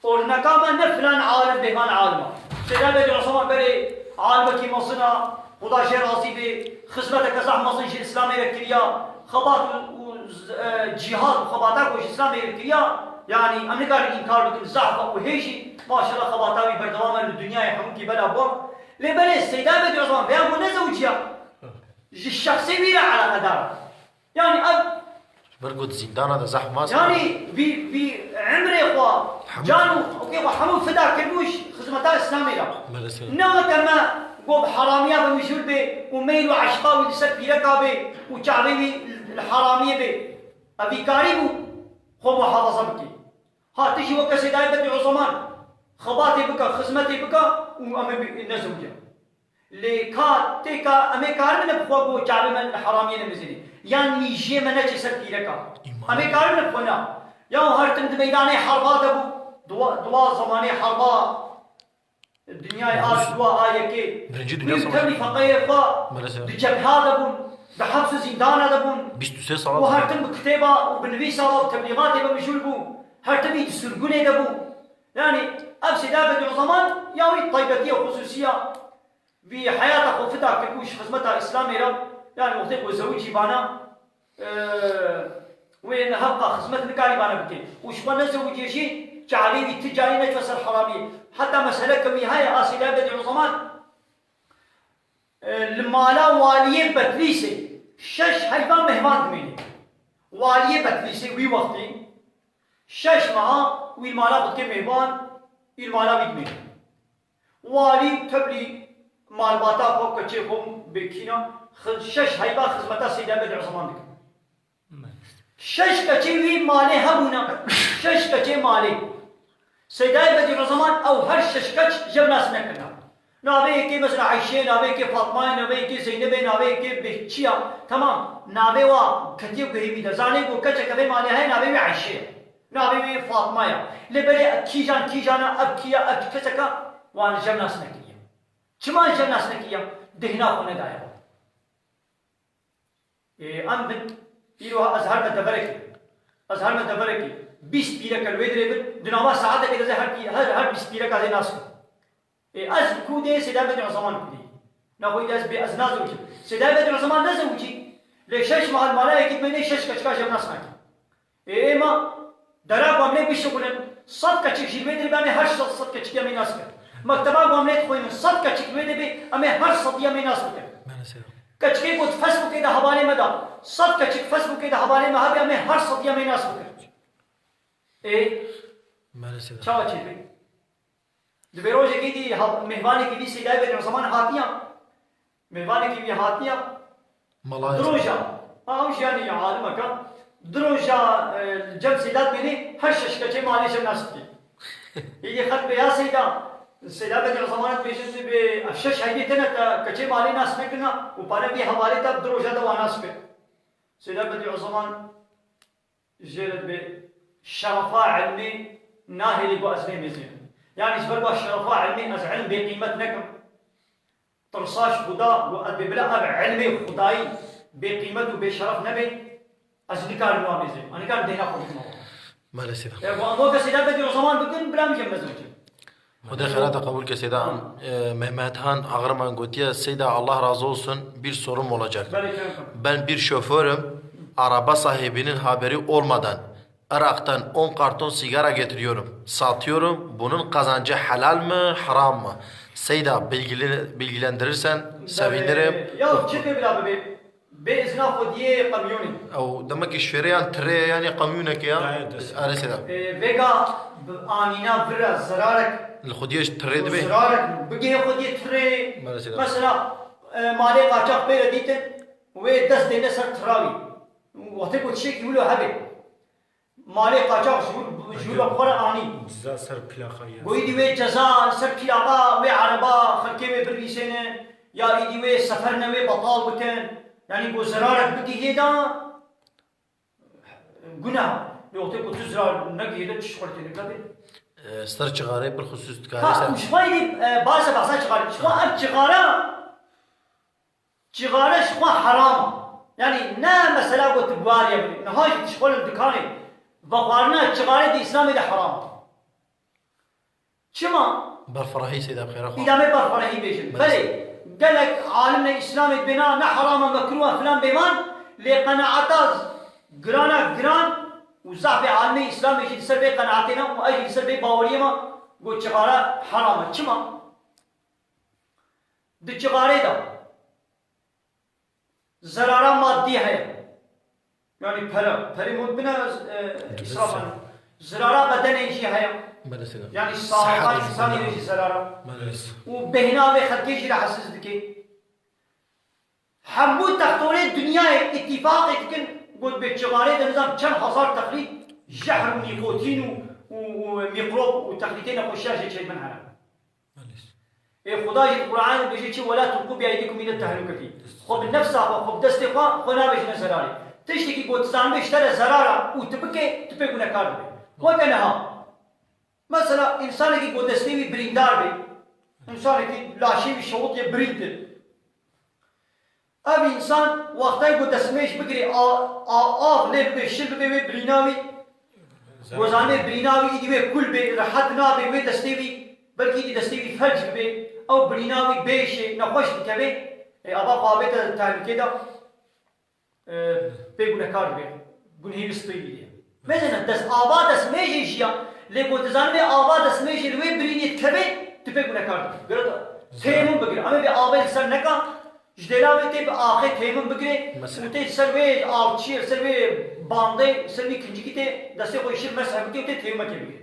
أورنكما نفلان عالم بهمان عالمه سيدا بدي عثمان بري عالمه كي مصنع خدا شيء راضي به خدمتك كزح مصنع شيء إسلامي ركيا خبات جهاد وخباتك وش إسلامي ركيا يعني أمريكا الإنكار بكل زحف وهيشي ما شاء الله خباتاوي بردوامة للدنيا يحكم كي بلا بوم لبلي السيدة بدي عثمان بيان نزوجيا الشخصي بيرا على قداره يعني أب برقد زندان هذا زحمة يعني بعمري اخوا جانو اوكي وحمو فدا كلوش خدمتها اسلاميه نو كما قوب حراميه بمشول به وميل وعشقاوي لسر بيركا به وشعبي الحراميه به ابي كاريبو خو محافظه بكي ها تجي وقت سيداي بدي عثمان خباتي بكا خدمتي بكا وامي نزوجه لكا تيكا امي كار من بخو شعبي من الحراميه نمزني يعني يجي من نجس الكيركا أمي كارم نفنا يا هرتم ميدان حربات أبو دوا زماني حربا الدنيا آش دوا آية كي ويبتلي فقيه فا بجبهات أبون بحبس زندان أبون وهرتم بكتابة وبنبيسة وبتبليغات بمشول بو هرتم يتسرقون أبو يعني أبسدا بدي زمان ياوي طيبتية وخصوصية بحياتك وفتك كلوش خدمتها إسلامي رب يعني وقتك وزوجي بانا وين هبقى خدمت نكاري بانا بكي وش ما نزوجي شيء جعلي تجاري نجوس الحرامية حتى مسألة كمية هاي آسيلا بدي عظمان المالا والية بتليسي شش حيوان مهمان دميني والية بتليسي وي وقتي شش معا والمالا بكي مهمان المالا بيدميني والي تبلي مالباتا فوق كتشيكم بكينا شش حيوان خدمتا سيدا بدي عظمان بكي شش كتشي مالي هبونا شش كتشي مالي سيداي بدي عثمان او هر شش كتش جب ناس نكنا نابي كي مثلا عائشة نابي كي فاطمة نابي كي زينب نابي كي بهتشيا تمام نابي وا كتيب كهيبي دزاني كو كتش كبي مالي هاي نابي عائشة نابي فاطمة لبلي كي جانا اب كيا كتشكا وان جب ناس نكيا شما جب ناس نكيا دهنا خونه دايا ام بنت يروح أزهر مدبركي 20 بيرك الويدري دنوا ساعات كده زي هر 20 بيرك هذه ناس از كودي سيدا بدر زمان كودي ناخذ داس بأزناز وجي سيدا بدر زمان نزوجي ليش مع الملائكة مني شش كشكاش الناس معك إما درا قامنا بيشوفون صد كشك جيبين بامي هر صد كشك يا ميناس كر مكتبا قامنا تخوين صد كشك جيبين بي أمي هر صد يا ميناس كر كشك بود فسبوك كده حوالي مدا صد كشك فسبوك كده حوالي ما هبي أمي هر صد يا ميناس كر إيه شو أشيبي دبيروج كيدي مهواني كيدي سيداي بدر زمان هاتيا مهواني كيدي هاتيا دروجا مش يعني عالمك دروجا جب سيدات بيني هرش كشي مالي شم ناسبتي يجي خد بيا سيدا سيدا بدر زمان بيشن بأشش هيدي تنا كشي مالي ناس مكنا وبانا بي حوالي تاب دروجا دوا ناس بي سيدا بدر زمان جيرت بي شرفا علمي ناهي لقوا أزلي مزين يعني سبب شرفا علمي از علم بقيمة نكم ترصاش خدا وأدب بلا أب علمي خداي بقيمة وبشرف نبي از نكار نوامزي أنا كان دينا خودنا ما له سيدا يعني وأنو كسيدا بدي زمان بكن بلا مجمع زوجي وده خیرات قبول كسيدا Mehmet Han ağırman gotiye Seyda Allah razı olsun bir sorum olacak. Ben bir şoförüm. Araba sahibinin haberi olmadan Irak'tan 10 karton sigara getiriyorum. Satıyorum. Bunun kazancı helal mı, haram mı? Seyda bilgilendirirsen sevinirim. Ya çıkıyor bile abi. بإذن خودية قميوني. أو دمك شفريان تري يعني قميونك يا. أنا سيدا. فيجا آنينا برا زرارك. الخودية تري دبي. زرارك بقي خودية تري. مثلا مالي قاچاق بير ديتن ودس دينه سر تراوي. وقتی کوچیک یولو هبه. مالي قاچاق جولو بخور آنی. جزا سر پلاخایی. بویدی و جزا سر پلاقا و عربا خلکه و بریسینه یا ایدی و سفر نوی بطال بتن. يعني بو زرارك بدي هيدا قناع لو قلت لك زرار نقي هيدا تشخر تلقى ستر شغاري بالخصوص تكاري ها مش فايدي باسا باسا شغاري شخوا اب شغارة شخوا حرام يعني نا مثلا قلت بواري نهاية تشخول الدكاني بقارنا شغاري دي اسلامي ده حرام شما برفرهي سيدا بخير اخوة إذا ما برفرهي بيجن بلي قال لك عالمنا الإسلامي بناء نحرام مكروه فلان بيمان لقناعات جران وزعف عالمي الإسلامي يجي يصير بيه قناعتنا وأجي يصير بيه باوريما قلت شغالة حرامة شما دي شغالة ده زرارة مادية هي يعني فري مدبنا إسرافا زرارة بدني يجي هي يعني الصحة إنسان يجي زرارة وبهنا بخلقيش راح أسس دكي حمود تختوري الدنيا اتفاق يمكن قلت بتشغالي ده نظام كم هزار تقليد جحر ونيكوتين وميكروب وتقليدين خوشاش شيء من هذا خداي القرآن بيجي شيء ولا تلقوا بأيديكم إلى التهلكة فيه خب نفسها خب دستقا خنا بيجنا زراري تشتكي قلت سان بيشتري زرارة وتبكي تبكي نكارب هو كانها مثلا انسان کی گودستی بھی بریندار بھی انسان کی لاشی بھی شوط یا برید اب انسان وقتی گودسمیش بگیری آغ لیب بی شل بی بریناوی گوزانه بریناوی ایدی بی کل بی راحت نابی بی دستی بی بلکی دی دستی بی فرج بی او بریناوی بیشه نخوش بکوی ابا قابط تحریکی دا بی گونکار بی گونهی بستوی بی مثلا دست آبا دست میشه شیا لیکن تزان به آواز اسمش روی برینی تبه تپه گونه کرد. گرد تیمون بگیر. اما به آواز سر نکا جدلاوی تیپ آخر تیمون بگیره. اوتی سر به آلچیر سر به بانده سر به کنجکی ته دسته خویشی مسحبتی اوتی تیمون کی بگیره.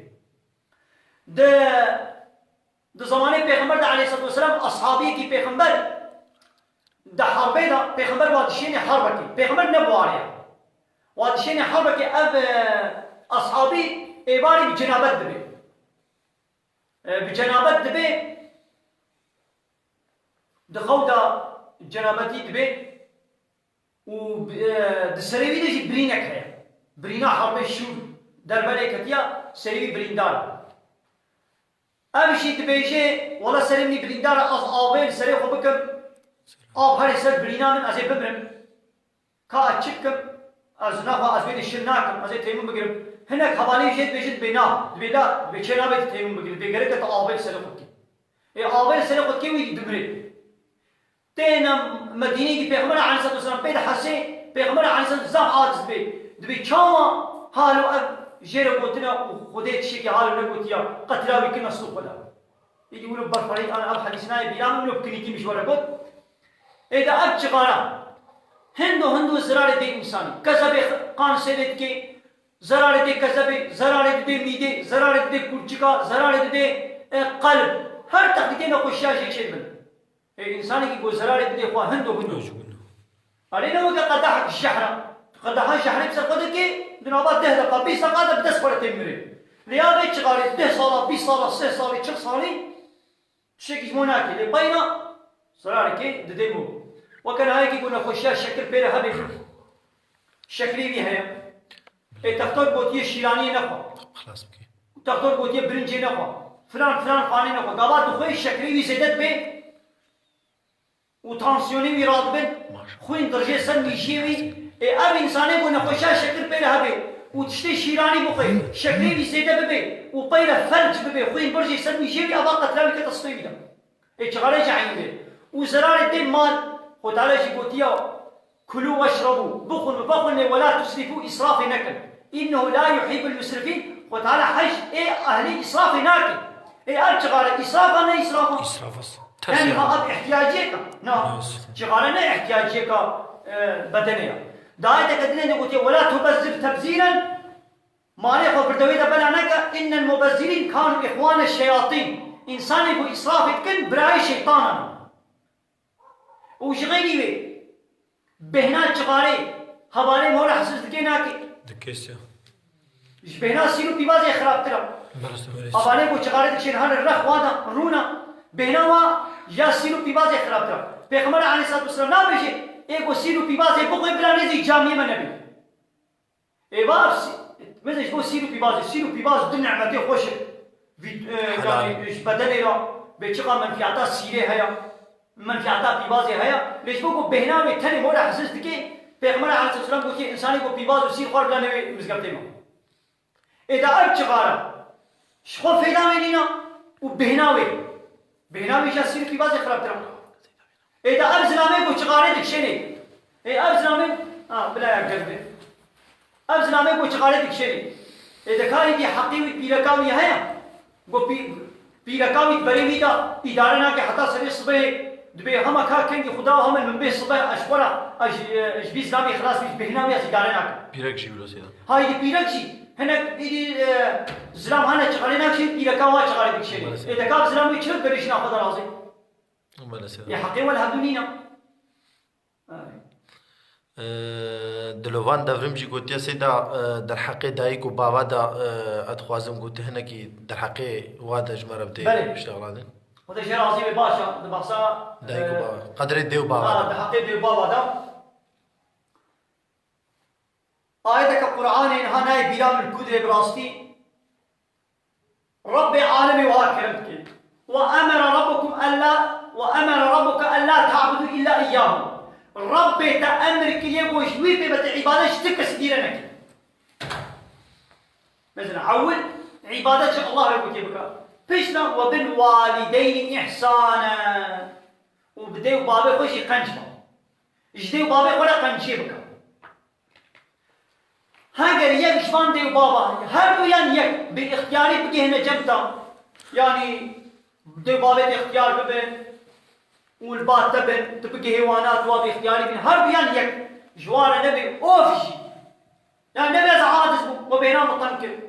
د زمانه پیغمبر علیه السلام اصحابی کی پیغمبر د حربه دا پیغمبر وادشین حرب کی پیغمبر نبواره. وادشین حرب کی اب اصحابی عباري بجنابت دبي بجنابت دبي دخودا جنابتي دبي و دسريوي دجي برينك هي برينا حرب الشور دربلي كتيا سريوي بريندار امشي دبيجي ولا سريني بريندار از آبين سري خو بكم آب هر سر برينا من ازي بمرم كا اتشكم از نخوا از بین شناکم از تیمون بگیرم هناك حوالی جد بجد بنا بلا بچنا بیت تیمون بگیرم دیگری که آبی سلخوت کی آبی سلخوت کی وی دبری تینا مدینه کی پیغمبر علیه الصلاه والسلام پیدا حسی پیغمبر علیه الصلاه والسلام عاجز بی دبی چاما حالو جير قوتنا وخديت شيء حالو نقوتيا قتلاوي كنا سوق ولا يجي يقولوا برفريد انا اب حديثنا بيلام لو كنيتي مش ولا قلت اذا اب شغاله هندو زراره دي انساني كذب قان سيدت كي زراره دي كذب زراره دي ميدي زراره دي كلچكا زراره دي قلب هر تقدينا خوشاش شيء من انساني كي زراره دي خو هندو علينا وقت قدح الشحره قدح الشحره بسقدك بنابات ده قبي سقاده بدس فرت تمري ليابه چغاري 10 سال 20 سال 3 سال 4 سال شيء مناكي اللي بينا صرار كي ددمو وكان هاي كي قلنا خوشاش شكل بيره هبي شكلي بيها تختار بوتيه شيراني نخوا خلاص بكي تختار بوتيه برنجي نخوا فلان قاني نخوا قبات خوي شكلي بي زيدت بي وترانسيوني ويراد بن خوين درجه سن ميجيوي اب انساني قلنا خوشاش شكل بيره هبي وتشتي شيراني بقي شكلي بي زيدت بي وبيره فلج بي خوين برجي سن ميجيوي ابا قتلاوي كتصطيبي ده شغاله جعين بي وزرار الدين مال خد على جيبوتيا كلوا واشربوا بخل ولا تسرفوا إسراف نكل إنه لا يحب المسرفين خد على حج أهل إسراف ناكل أرجع إسراف أنا إسراف يعني ما أب احتياجك نعم شغالنا احتياجك بدنيا دايتك أدنى نقولي ولا تبذر تبذيرا ما ليه خبرتوي ده بلعنك إن المبذرين كانوا إخوان الشياطين إنسان يبغى إسراف كن براي شيطانا وشغيني بي بهنا چقاري حوالي مولا حسوس دكينا كي دكيسيا بهنا سيرو بيبازي خراب ترى حوالي کو چقاري دكشين هر الرخ وادا رونا بهنا وا يا سيرو بيبازي خراب ترى پیغمبر عليه الصلاه والسلام نا بيجي ايگو سيرو بيبازي بوكو بلانيزي جامعه من نبي اي واپس مزج بو سيرو بيباز دل نعمتي خوش يعني بدل را بچقا منفعتا سيره هيا منفعتا بيبازي هيا ليش بوكو بهنا में थने मोड़ा हसस दिखे पैगंबर आलैहि सल्लम को कि इंसानी को पीबाज उसी खौर लाने में मजगबते में इदा अब चगारा शखो फेदा में नीना वो बहना में शासिर पीबाज खराब तरह इदा अब जनामे को चगारे दिखे ने अब जनामे बला गजबे अब जनामे को चगारे दिखे ने इदा खाई की हकीवी पीरकावी है वो पीरकावी बरेमी का इदारा ना के हता सरे सुबह دبي هما كاكن خدا هم من بي صبح اشبرا اش بي زامي خلاص بي بهنا ويا سيجارنا بيركشي ولا سيدا هاي دي بيركشي هنا دي زلام هنا شغالنا شي بيركا وا شغال ديك شيء اذا كان زلام يشرب بريش ناخذ راسي ولا سيدا يا حقي ولا هدونينا دلوان دفرم جي قوتيا سيدا در حقي دايك وبابا دا اتخوازم قوتي هنا كي در حقي وادا جمره بدي اشتغلادين وده شيء راسي بباشا ده بحسا دايكو بابا قدر الديو بابا ده حقي ديو بابا ده آياتك القرآن إنها ناي بيرام الكدر براستي رب عالمي وآكرمتك وأمر ربك ألا تعبدوا إلا إياه رب تأمرك يبو شوي ببت عبادة شتكس ديرنك مثلا عول عبادة الله يبو تبكى فيشنا وبالوالدين إحسانا وبديو بابي خوشي قنشبا جديو بابي خولا قنشيبكا هاگر يك شبان ديو بابا هر دو يعني يك باختياري بكي هنا جمتا يعني ديو بابي اختيار ببن والبات تبن تبكي هيوانات وابي اختياري بن هر دو يعني يك جوار نبي اوفشي يعني نبي ازعادز وبينا مطنكر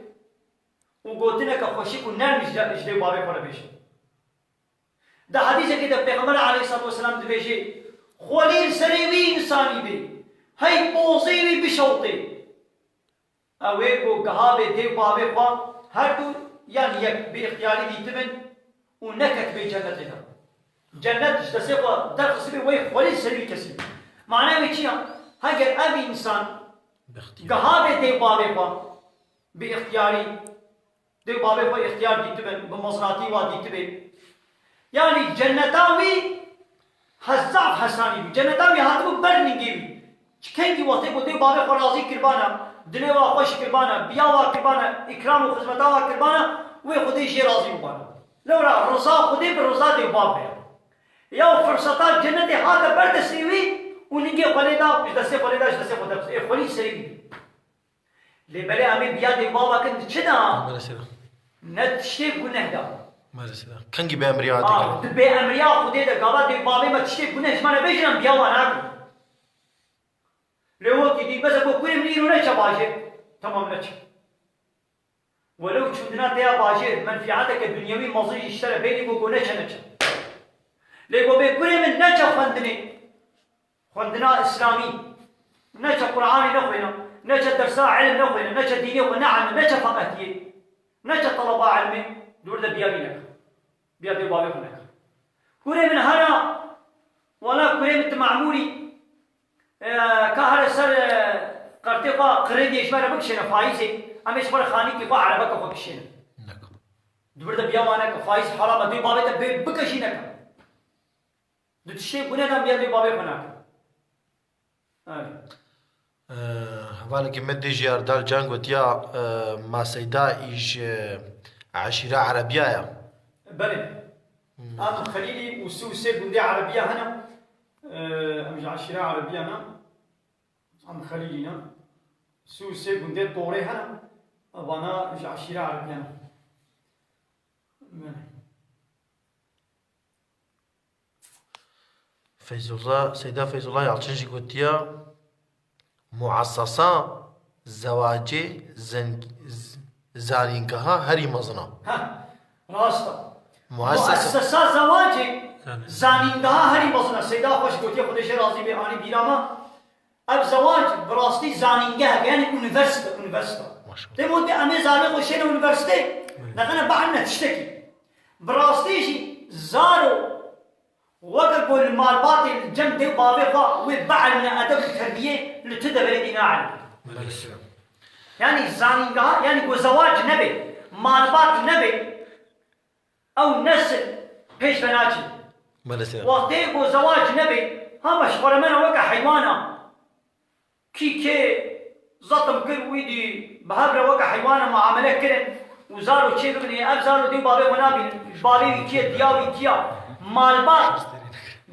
وقلتنا كخوشيك ونرمش جديو بابي خولا بيش ده حديثة كده پیغمبر عليه الصلاة والسلام ده بيشي خولين سريوي انساني بي هاي بوزيوي بشوطي اوه کو گهابه دیو بابه خوا هر دو يعني يك باختياري ديتمن ونكت بي جنت ده جنت جتسيقوا درق سبي وي خولين سريوي كسي معناه بيشيا هاگر ابي انسان گهابه دیو بابه خوا باختياري دیو بابه خوا اختيار ديتمن بمصراتي وا ديتمن يعني جنتاوي حزاف حساني بي جنتاوي هاتبو برنگي بي كنجي وقتی بودی بابی خرازی کربانا دلوا خوش کربانا بیاوا کربانا اکرام و خدمتاوا کربانا و خودی جی راضی ببانا لورا رضا خودی به رضا دی بابه یا فرصتا جنت هات بردستی وی و نگی خلیدا دسته خلیدا دسته خدا خلی سری لبلی امی بیا دی بابا کن چنا نتشی گناه دا کنگی به امریات دیگه به امریا خودی دا گابا دی بابی ما تشی گناه شمانه بیشنم بیاوا نکن لو كي بس أقول كل من يروح نشى باجر تمام نشى ولو شدنا تيا باجر منفعتك الدنيوي مصير يشتري بيني وبين نشى لو بكل من نشى خندنا إسلامي نشى قرآني نخوينا نشى درس علم نخوينا نشى ديني ونعم نشى فقهية نشى طلبة علمي دور ده بيابينك بيابي بابي هناك كل من هنا ولا كل من تمعموري كهر سر قرتقا قريدي إشمار بكشنا فايزة أما إشمار خاني كفا عربك فكشنا دبر ده بيامانك فايز حرام دوي بابي ده بكشينك دو تشي بني دم بيا دوي بابي هناك هذا مدي جيار دال جانغو تيا ما سيدا إيش عشيرة عربية بلى أنا خليلي وسوسي بندي عربية هنا أمج عشيرة عربية هنا عم خليلنا سوسي بندي طوري هنا أبانا أمج عشيرة عربية هنا فيز الله سيدا فيز الله يعطيني قلتيا معصصة زواجي زانينكها هري مزنا ها راستا مؤسسة زواجي زانينكها هري مزنا سيدا خوش قلتيا خدش راضي بيعني بيراما اب زواج براستي زانينكها يعني يونيفرسيتي ما شاء الله تمودي أمي زاري خوشين يونيفرسيتي لكن بعدنا تشتكي براستيشي زارو وقت كل المالبات الجنب دي بابقة وبعد من أدب التربية اللي تدبر دينا عنه يعني زانينغا يعني كو زواج نبي مالبات نبي أو نسل بيش بناتي وقتي كو زواج نبي هم مشغول منه وقع حيوانا كي زطم كل ويدي بهبره وقع حيوانا معاملة كرن وزارو شيء بني أبزارو دي بابي ونابي بابي كي دياوي كيا مالبات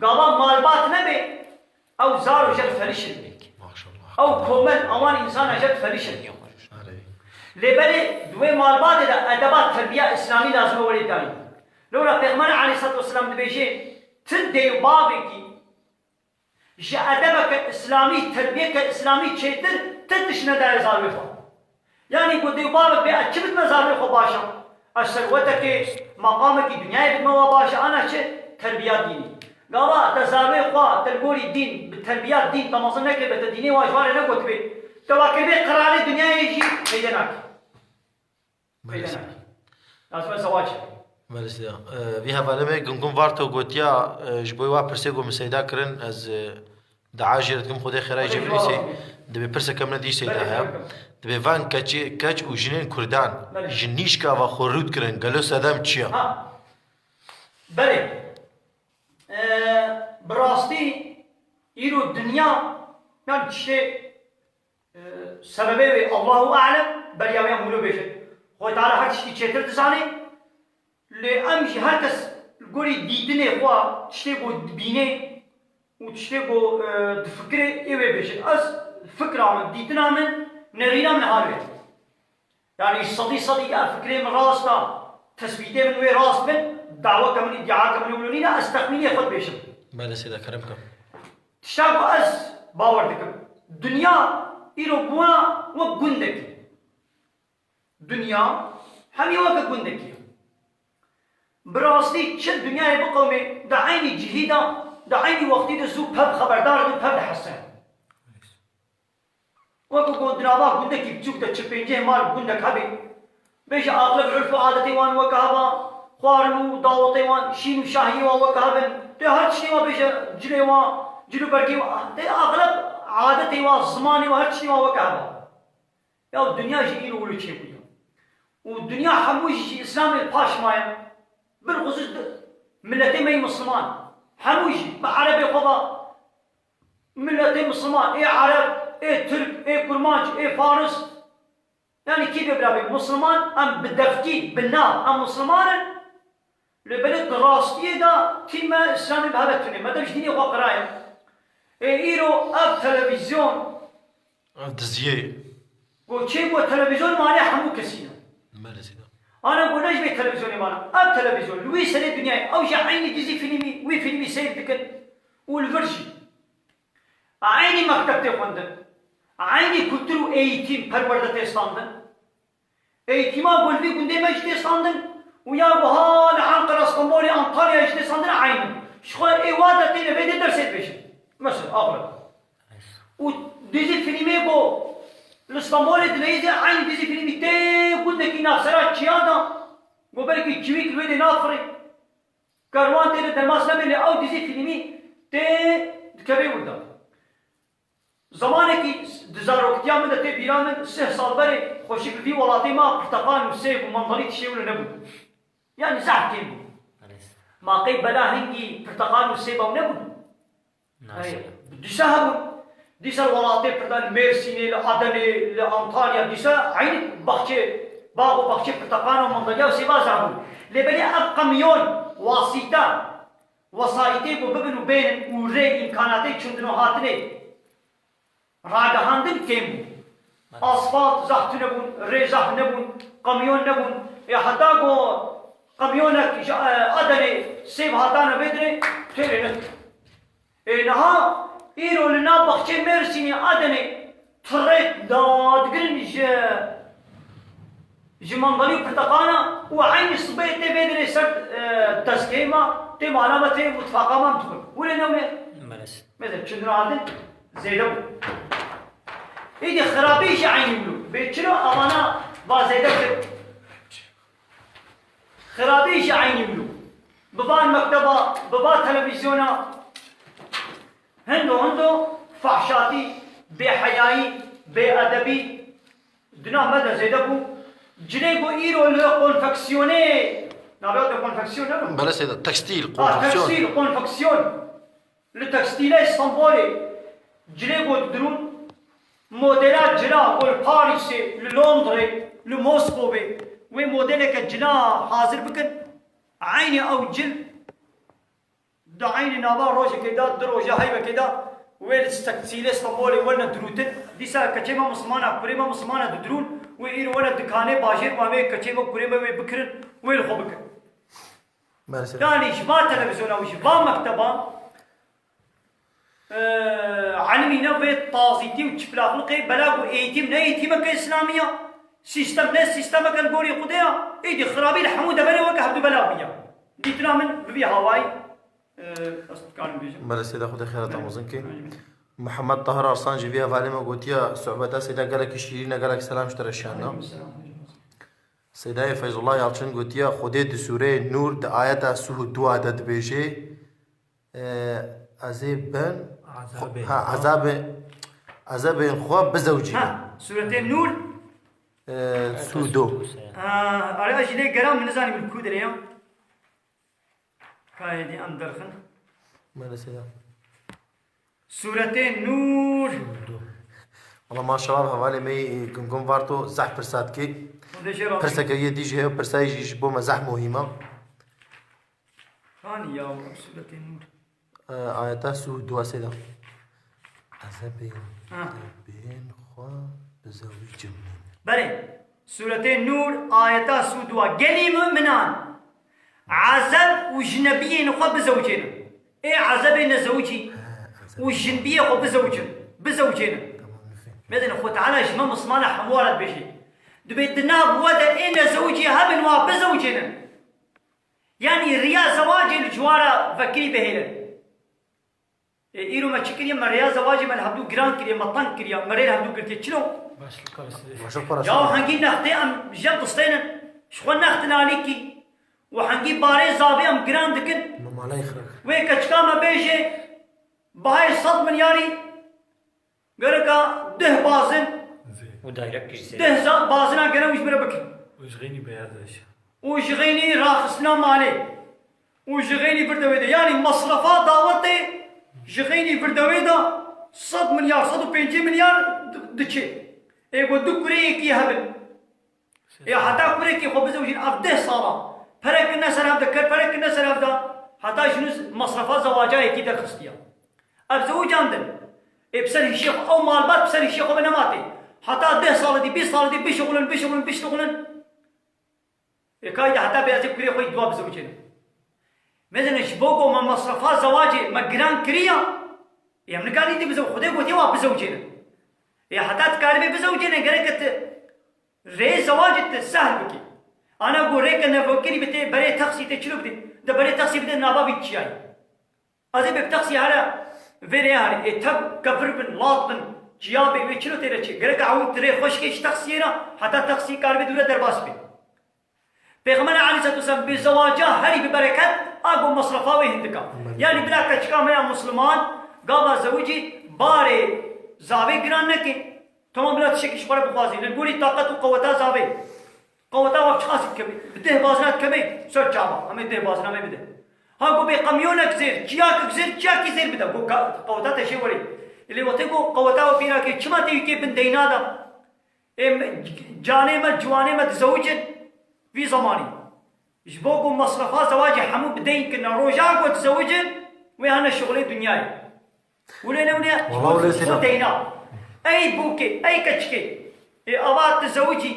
قابا مالبات نبي أو زارو جد فريشن ما شاء الله أو كومن أوان إنسان جد فريشن لبلي دوي مالبات ده أدبات تربية إسلامي لازم ولي داني لولا پیغمبر عليه الصلاة والسلام دبيجي تدي بابكي جا أدبك إسلامي تربية إسلامي تشيتر تدش ندار زارو فا يعني قد دي بابك بأتشبت مزارو خو باشا السلوتك مقامك دنياي بدموا باشا أنا شيء تربية ديني قال تزارو خو تلقولي الدين بالتربية الدين تماصلنا كي بتديني واجوار نقول تبي تواكب قرار الدنيا يجي بيدناك لازم زواج مرسی وی هفته گنگم وارتو گوتیا جبوی وا پرسیگو مسیدا کرن از دعاجرت گم خدای خیرای جبریسی دبی پرسه کم ندی سیدا هم دبی وان کچ و جنین کردان جنیش کا و خورود کرن گلو سدام چیا بله براستی ایرو دنیا يعني شيء سببه الله أعلم بل يا مولو بيشت هو تعالى هر شيء تشتر تساني لأمشي هركس قولي ديدني هو تشتغو بيني وتشتغو تفكري إيه بيشت أس فكرة من ديدنا من نرينا من هاربه يعني صديق فكري من راسنا تثبيته من وي راس من دعوة كمن ادعاء كمن يقولونينا استقميني خد بيشت بله سيدا كرمكم تشتغو أس باوردكم دنيا إيرو بوا وقندكي دنيا همي وقت قندكي براستی چه دنیای بقومه دعینی جهیدا دعینی وقتی دزو پب خبردار دو پب حسن وقت کو دنابا گنده کی بچوک ده چپنجه مال گنده کبی بیش اغلب عرف و عادتی وان وکهبا خوارنو دعوتی وان شین و شاهی وان وکهبن ده هر چی وان بیش جلی وان جلو برگی وان ده اغلب عادتی وان زمانی وان هر چی وان وکهبا یا دنیا جی ایرو ولو چه بودیم و دنیا هموش اسلام الپاش مایم بالخصوص ملتين مي مسلمان حموشي بعربي قضاء ملت مسلمان اي عرب اي ترك اي كرمانش اي فارس يعني كيف برابي مسلمان ام بالدفتي بالنار ام مسلمان لبلد راستي دا تيما اسلامي بهذا ما دامش ديني وقرايه ايرو اب تلفزيون دزيه وشيء تلفزيون مالي حمو كسينا مالا سيدا انا اقول ليش بيت تلفزيون مالا اب تلفزيون لوي سنه الدنيا او جا عيني ديزي فيلمي وي فيلمي سيد ذكر والفرشي عيني مكتبتي خوندن عيني كترو ايتيم پروردت اسلاندن ايتيما قول بي قندي مجد اسلاندن ويا بها لعنقر اسطنبولي انطاليا اجد اسلاندن عيني شخوة اي وادا تينا بيدي درسيت بيشن مثلا اغلب وديزي فيلمي بو الاسطنبولي دليزي عيني ديزي فيلمي تي قلنا كي نافسرات شيادا وبالكي تشويك الويدي نافري كاروان تينا دلماس نبيلي او ديزي فيلمي تي كبي ودا زمانێکی دزارۆکتیا من دەتێ بیرا من 3 ساڵ بەرێ خۆشیکردی وڵاتی ما پرتەقال و سێب و مەندەڵی تشێ لە نەبوو یانی زەحت تێ بوو ماقەی بەلا هەنگی پرتەقال و سێبە و نەبوو دیسە هەبوو دیسە وڵاتێ پردان مێرسینێ لە ئادەنێ لە ئەنتالیا دیسە عینی بەخچێ باغ و بەخچێ پرتەقال و مەندەڵیا و سێبا زابوو لێبەرێ ئەم قەمیۆن واسیتە وەسایتێ بۆ ببن و بێنن و ڕێ ئیمکاناتەی چوندن و هاتنێ راگەهاندن کێم بوو ئاسفالت زەحت نەبوون ڕێ زەحت نەبوون قەمیۆن نەبوون حتا بۆ قەمیۆنێک ئەدەنێ سێب هاتانە بێدرێ تێرێ نەکرد ئێنەها ئیرۆ لە ناو بەخچەی مێرسینی ئەدەنێ تڕێت دادگرن ji مەندەڵی و پرتەقانە و عینی سبەی تێ بێدرێ سەر دەستکەیما تێ مالامە تێ متفاقامان تکن ولێ نەوێ مێدە چندن هاتن زێدە بوو إيدي خرابيش عيني بلو بيتشلو أمانا بازيدة كده خرابيش عيني بلو ببان مكتبة ببا تلفزيونا هندو فحشاتي بحيائي بأدبي دنا مدى زيدة بو جنيبو إيرو اللي كونفكسيوني نابيو دي كونفكسيون نبو بلا سيدا تكستيل تكستيل كونفكسيون لتكستيل اسطنبولي جنيبو درون موديلات جنا والباريسي للندري لموسكو وين موديلك جنا حاضر بكن عيني او جل دا عيني نابا روجه كدا دروجه هيبه كدا وين استكتيل اسطنبولي وين دروتن ديسا كچيما مسلمانه كريما مسلمانه درون وين وين دكانه باجر ما وين كچيما كريما وين بكرن وين خو بكن يعني شبا تلفزيون او شبا مكتبه علمينا بيت طازيتي وتشبلاقلقي بلاغو ايتيم نا ايتيما كاسلاميه سيستم نا سيستم كنقولي قضيه ايدي خرابي الحموده بلا وكا حدو بلاغيه ديتنا من ببي هواي كان بيجي بلا سيدا خد خيرات امازنكي محمد طاهر ارسانجي فيها فاليما قوتيا صعوبتها سيدا قالك شيرين قالك سلام اشترشانا سيدا فيض الله يالشن قوتيا خديت سوره نور د ايات سوه دوا دد بيجي عذابن عذاب الخواب بزوجي سورة النور سودو على أجل قرام نزاني بالكود اليوم كايدي أندرخن ما نسينا سورة النور والله ما شاء الله حوالي مي كم فارتو زح برسات كي برسا كي ديجي هي برسا يجي بوما زح مهمة ثاني يا سورة النور آياتا سودو سيدا عذابين بين خوا بزوج جمين بلي سورة النور آياتا سودو قلي مؤمنان عذاب وجنبيين خوا بزوجين ايه عذابين زوجي والجنبية خوا بزوجين ماذا اخو تعالى جمع مصمانة حموالة بشي دبيتنا بودا إن زوجي هبن وبزوجين يعني ريا زواجي الجوارة فكري بهيلن إيرو ما تشكريا مريا زواجي من هبدو جران كريا مطن كريا مريا هبدو قلتي شنو؟ يا وحنجي نختي أم جد ستينا شخو نختنا عليكي وحنجي باري زابي أم جران دكن ما لا يخرج ويك كشكاما بيجي بهاي صد من ياري قالك ده بازن ده بازنا قالوا وش بربك وشغيني بهذا وشغيني راخصنا مالي وشغيني بردويدا يعني مصرفات دعوتي شغيني بردويدا 100 مليار 150 مليار دكي يقول دو كوريكي هبل يا حتى كوريكي خو بزوجين افده صار فرق الناس انا بذكر فرق الناس انا ابدا حتى شنو مصرفات زواجها كده خستيا ابزوج عندن بسنه الشيخ او مالبات بسنه الشيخ وبنماتي حتى 10 صار دي 20 صار دي بيشغلن كايده حتى بيعطيك كوري خوي جواب زوجين مثلا شبوكو ما مصرفات زواجي ما جران كريا يعني قال لي بزوج خدي قلت يا بزوجين يا حتى تكاربي بزوجين قالت ري زواج سهل بكي انا اقول ريك انا فكري بتي بري تخسي تشلو بدي ده بري تخسي بدي نابا بيتشاي ازي بتخسي على فيري هاري تب كفر بن لاطن جيابي ويشلو تيرچي غير عود تري خوش كيش تخسينا حتى تخسي كاربي دوله درباس بي پیغمبر علی صلی الله علیه و بزواجه هری ببرکت اگو مصرفاوی هندکا یعنی بلا کچکا میا مسلمان گاوا زوجی باره زاوی گران نکی تمام بلا تشکیش باره بخوازی نقولی طاقت و قوتا زاوی قوتا وقت خاصی کبی بده بازنات کبی سر چاما همه ده بازنا می بده ها گو بی قمیونک زیر چیاکی زیر بده گو قوتا تشی وری اللي وتقو قوتا وفينا كي چما تيجي بن دينادا جاني ما جواني ما تزوجن في زماني جبوكو مصرفات زواجي حمو بدين كنا روجاكو تزوجن ويانا شغلي دنياي ولينا ولينا دينا اي بوكي اي كتشكي ابات تزوجي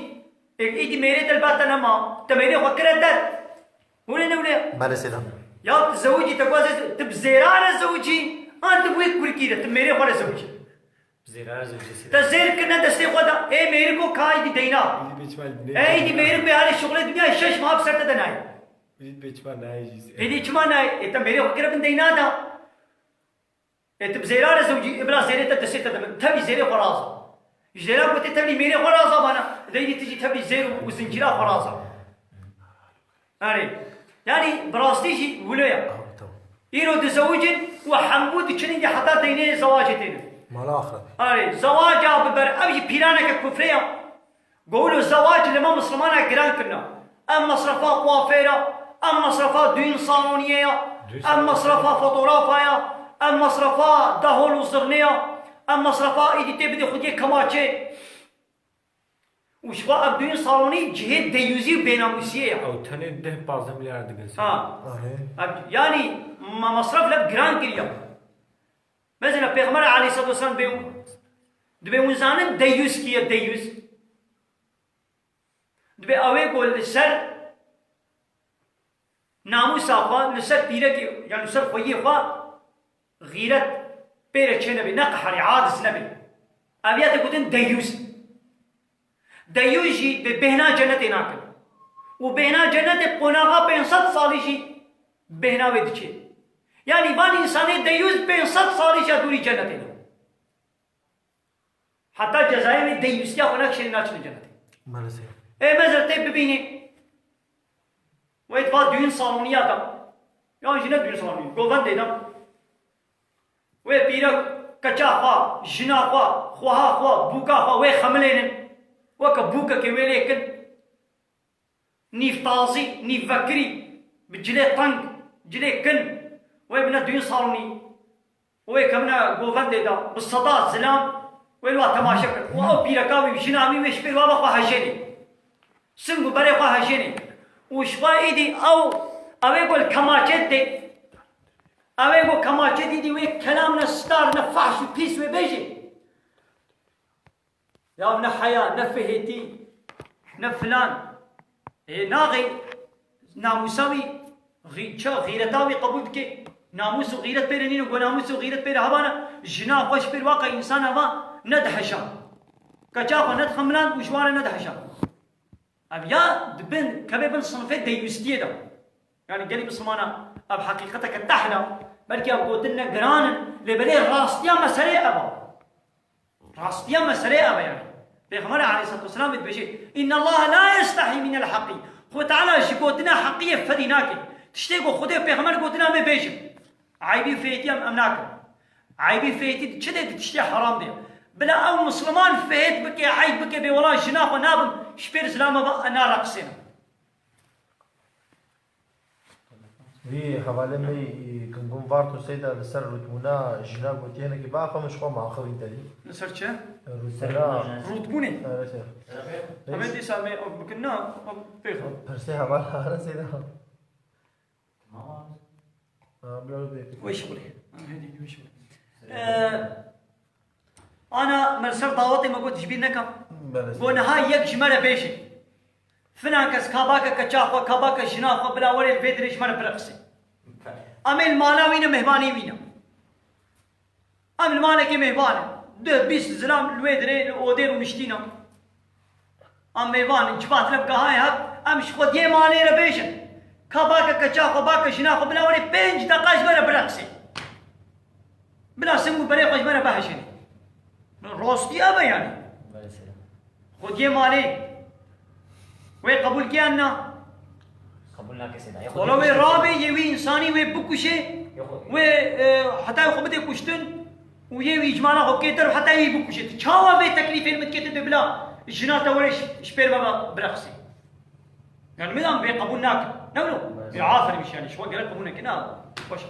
ايدي ميري دلبات انا ما تميري فكرت دار ولينا بله سيدنا يا تزوجي تقوى تبزيران زوجي انت بويك بركيرة تميري خوري زوجي تزير كنا دستي خدا اي मेरे को खाई दी देना اي دي मेरे को यार شغل दुनिया شش माह سرت دناي ايدي چما ناي انت मेरे को كرب देना دا انت بزيرار زوجي ابلا زيرته دستي تبي زيري خلاص زيرا كنت تبي मेरे خلاص انا دي تجي تبي زير وزنجيرا خلاص يعني براستيجي ولايا يرو تزوجن وحمود چنين حتى دينه زواجتين مالا آخر زواج ببر أبي بيرانك كفريا قولوا الزواج لما مسلمانا جران كنا أم مصرفات وافيرة أم مصرفات دين صالونية أم مصرفات فوتوغرافيا أم مصرفات دهول وزغنية أم مصرفات إيدي تبدي خدي كماتشي وشوا أب دين صالوني جهد ديوزي بيناموسية أو تاني ده 15 مليار دقيقة يعني ما مصرف لك جران كريا مثلا پیغمبر علی صلی الله علیه و دبی اونزانن دیوس کیه دیوس دبی اوه گل سر ناموس آخوا لسر پیره کی یعنی سر خویی خوا غیرت پیره چه نبی نقحری عادس نبی اویات گوتن دیوس دیوس جی به بهنا جنت ناکن و بهنا جنت قناغا 500 سالی جی بهنا وید چه يعني بان إنسان ديوز 500 سالي شادوري جنتين حتى جزائر ديوز يا هناك شيء ناس جنتين إيه مثلا تبي بيني ويتفاد دين صالونية دا يعني جنة دين صالونية قوان دينا ويبيرك كچا خوا جنا خوا خوها خوا بوكا خوا ويخملين وكبوكا كويليكن نيف طازي نيف فكري بجلي طنق جلي كن وابن دين صالوني وكمنا قوفان دا بالصدات زلام ويلوا تماشا واو بيركاوي جنامي ويش بيروا بخوا هجيني سنگو بري خوا هجيني وشفا ايدي او اويقول كماچت دي اويقول كماچت دي وي كلامنا ستار نفحش وبيس وبيجي يا ابن حياة نفهتي نفلان ناغي ناموساوي غيرتاوي قبول كي ناموس وغيرت بير نينو و ناموس وغيرت بير هبانا جنا خوش بير واقع انسان هوا ندحشا كجاقا ندخملان وجوانا ندحشا اب يا دبن كبيبن صنفات ديوستيه دا يعني قلب مسلمانا اب حقيقتك التحنا بلكي اب قوتنا قرانا لبلي راستيا مسريع ابا راستيا مسريع ابا يعني بيغمر عليه الصلاه والسلام بيجي ان الله لا يستحي من الحق خو تعالى شكوتنا حقيه فديناك تشتيقو خدي بيغمر قوتنا ما بيجي عيبي فيتي امناك عيبي فيتي شدد تشتي حرام دي بلا او مسلمان فيت بك عيب بك بي والله جناح ونابل شبير سلامه انا راقصين في حوالي بوم وارتو سيدا لسر رتبونا جنا قوتي هنا كي باخا مش خو مع خوي دالي لسر چه؟ رتبونا رتبوني شيخ همه دي سامي بكنا بيخو برسيها بالها انا سيدا بلا بيك ويش بولي انا مرسل دعوتي ما قلت جبين نكا ونهاي يك جمالة بيشي فنانكس كاباكا كچاخوا كاباكا جناخوا بلا وري الفيدري جمالة برقصي اما المالا وينا مهباني وينا اما المالا كي مهباني ده بيس زلام الويدري الاودير ومشتينا اما مهباني جبات لبقا هاي هب امش خود يه مالي ربيشن كاباكا كچاخوا باكا جناخوا بلا وري 5 دقائق جمالة برقصي بلا سمو بريقو جمالة بحشني روستي ابا يعني بله سیدا خود يه مالي وی قبول کیا نا قبول نکه سیدا ولو وی رابي يوي انساني وي بكوشي وي حتى يخبط يكشتن ويوي اجمالا خو كيتر حتى يوي بكوشي تشاوا في تكليف المتكتب ببلا الجنات وريش شبير بابا برقصي يعني مدام بي قبول ناك نولو يعافر مش يعني شو قال قبول ناك نا وش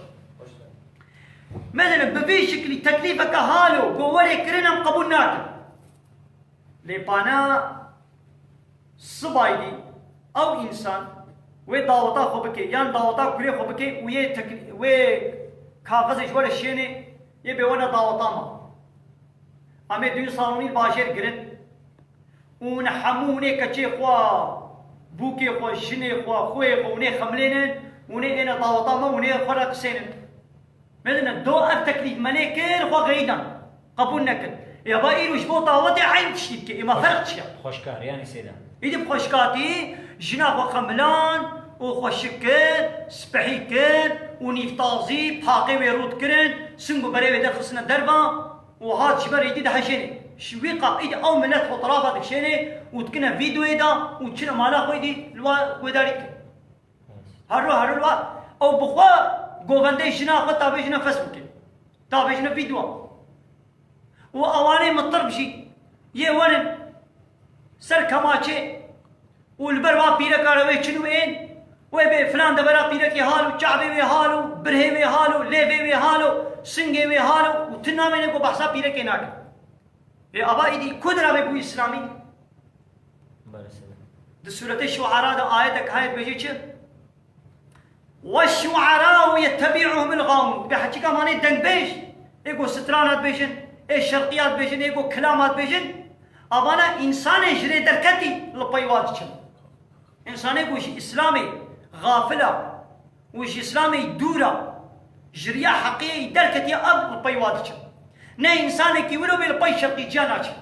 مثلا بفي شكل تكليفك هالو بوري كرنا قبول ناك لبانا صبايدي او انسان وي دعوتا خو بكي يعني دعوتا كوري خو بكي وي كاغذ ولا شيني يبي وانا دعوتا ما امي دو صالوني باشر جرن ونحموني كتشي خوا بوكي خوا شني خوا خوي خوا وني خملين وني انا دعوتا ما وني خرق سنن مثلا دو التكليف ملكين خوا غيدا قبول نكد يا بايرو شبو دعوتي عين تشتكي ما فرقش خوشکار یعنی سیدا إذا بخشكاتي جناب وخملان وخشكر سبحيكر ونيفتازي بحاقي ويرود كرن سنقو بريوي دخلصنا دربا وهاد شبر يدي حشيني شويقا إذا أو ملت فطرافة دكشيني وتكنا فيديو إذا وتشنا مالا خويدي الوا وداريك هارو الوا أو بخوا غوغاندي جناب تابيجنا فيسبوك تابيجنا فيديو وأواني مضطرب شي يوانن سر كماچه والبروا بيرك روي چنو ان وي فلان دبرا بيرك حالو چابي وي حالو برهي وي حالو ليبي وي حالو سنگي وي حالو وتنا من کو بحثا بيرك ناك اي ابا ايدي قدره بو اسلامي بله سیدا د سوره الشعراء د ايتك هاي بيجي چ والشعراء يتبعهم الغاوون بحكي ماني دنبيش ايغو سترانات بيجن اي شرقيات بيجن ايغو كلامات بيجن ابانا انسان جري دركتي لبيوات چن انسان گوش اسلامي غافله وش اسلامي دورا جريا حقيقي دركتي اب لبيوات چن نه انسان كي ولو بالبي شرقي جانا چن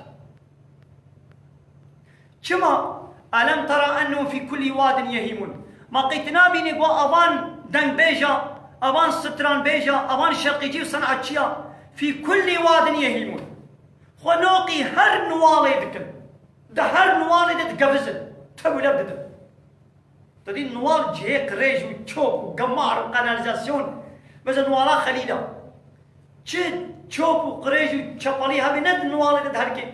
كما الم ترى انه في كل واد يهيمون ما قيتنا بيني قو ابان دنگ بيجا ابان ستران بيجا ابان شرقي جي صنعتشيا في كل واد يهيمون خنوقي هر نوالي دكن ده هر نوالي دتقفزن تقول ابدا تدي نوال جيك ريج وتشوب وقمار وقناليزاسيون بس نوالا خليلا تشد تشوب وقريج وتشابالي هذه ند نوالي دهركي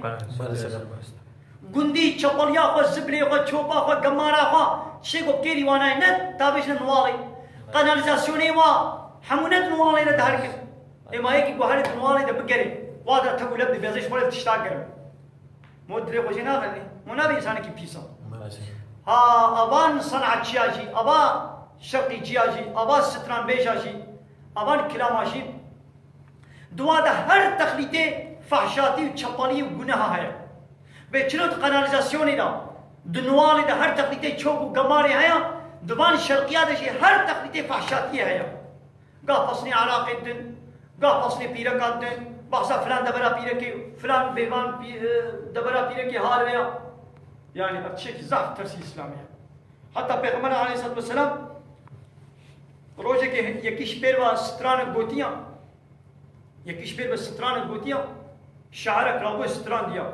قندي تشاباليا خو زبلي خو تشوبا خو قمارا خو شيكو كيري وانا ند تابش نوالي قناليزاسيوني وا حمونت نوالي دهركي اما هيك بحرت نوالي ده بقري واضح تقول ابدي بيزيش ولا تشتاقر مدري خوشينا غني منا بإنسان كي بيسا ها أبان صنعة جياجي أبا شرقي جياجي أبا ستران بيجاجي أبان كلاماجي دوا ده هر تخليطي فحشاتي وچپالي وگناها هيا بچلوت قناليزاسيوني دا دنوالي ده هر تخليطي چوب وگماري هيا دبان شرقيا ده هر تخليطي فحشاتي هيا قا فصني عراقي دن قا فصني بيركات دن بحثا فلان دبرا بيركي فلان بيغان دبرا بيركي حال ويا يعني اتشيك ضعف ترسي اسلامية حتى پیغمبر عليه الصلاة والسلام روجه के यकीश पेर व ستران गोतियां यकीश पेर व ستران गोतियां شعرك راوي ستران दिया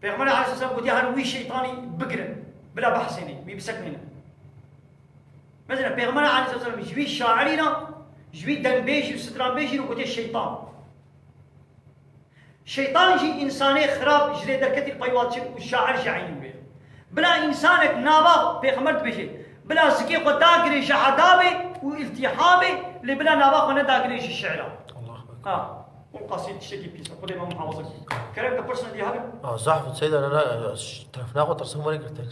پیغمبر عليه الصلاة والسلام गोतियां هر وي شيطاني بقرن بلا بحثيني بيبسكنين مثلا پیغمبر عليه الصلاة والسلام جوي شاعرينا جوي دنبيش وستران بيش وقوتي الشيطان شيطان جي إنساني خراب جري دركتي البيوات والشاعر جعين بيه بلا إنسانك نابا بيخمرت بيجي بلا سكي قد داقري شعدابي والتحابه اللي بلا نابا داقليش الشعر الله أكبر. والقصيد تشتكي بيسا قولي ما محافظك كلام كبرسنا دي هذا زحف سيدا أنا ترفنا خو ترسم ولا كرتين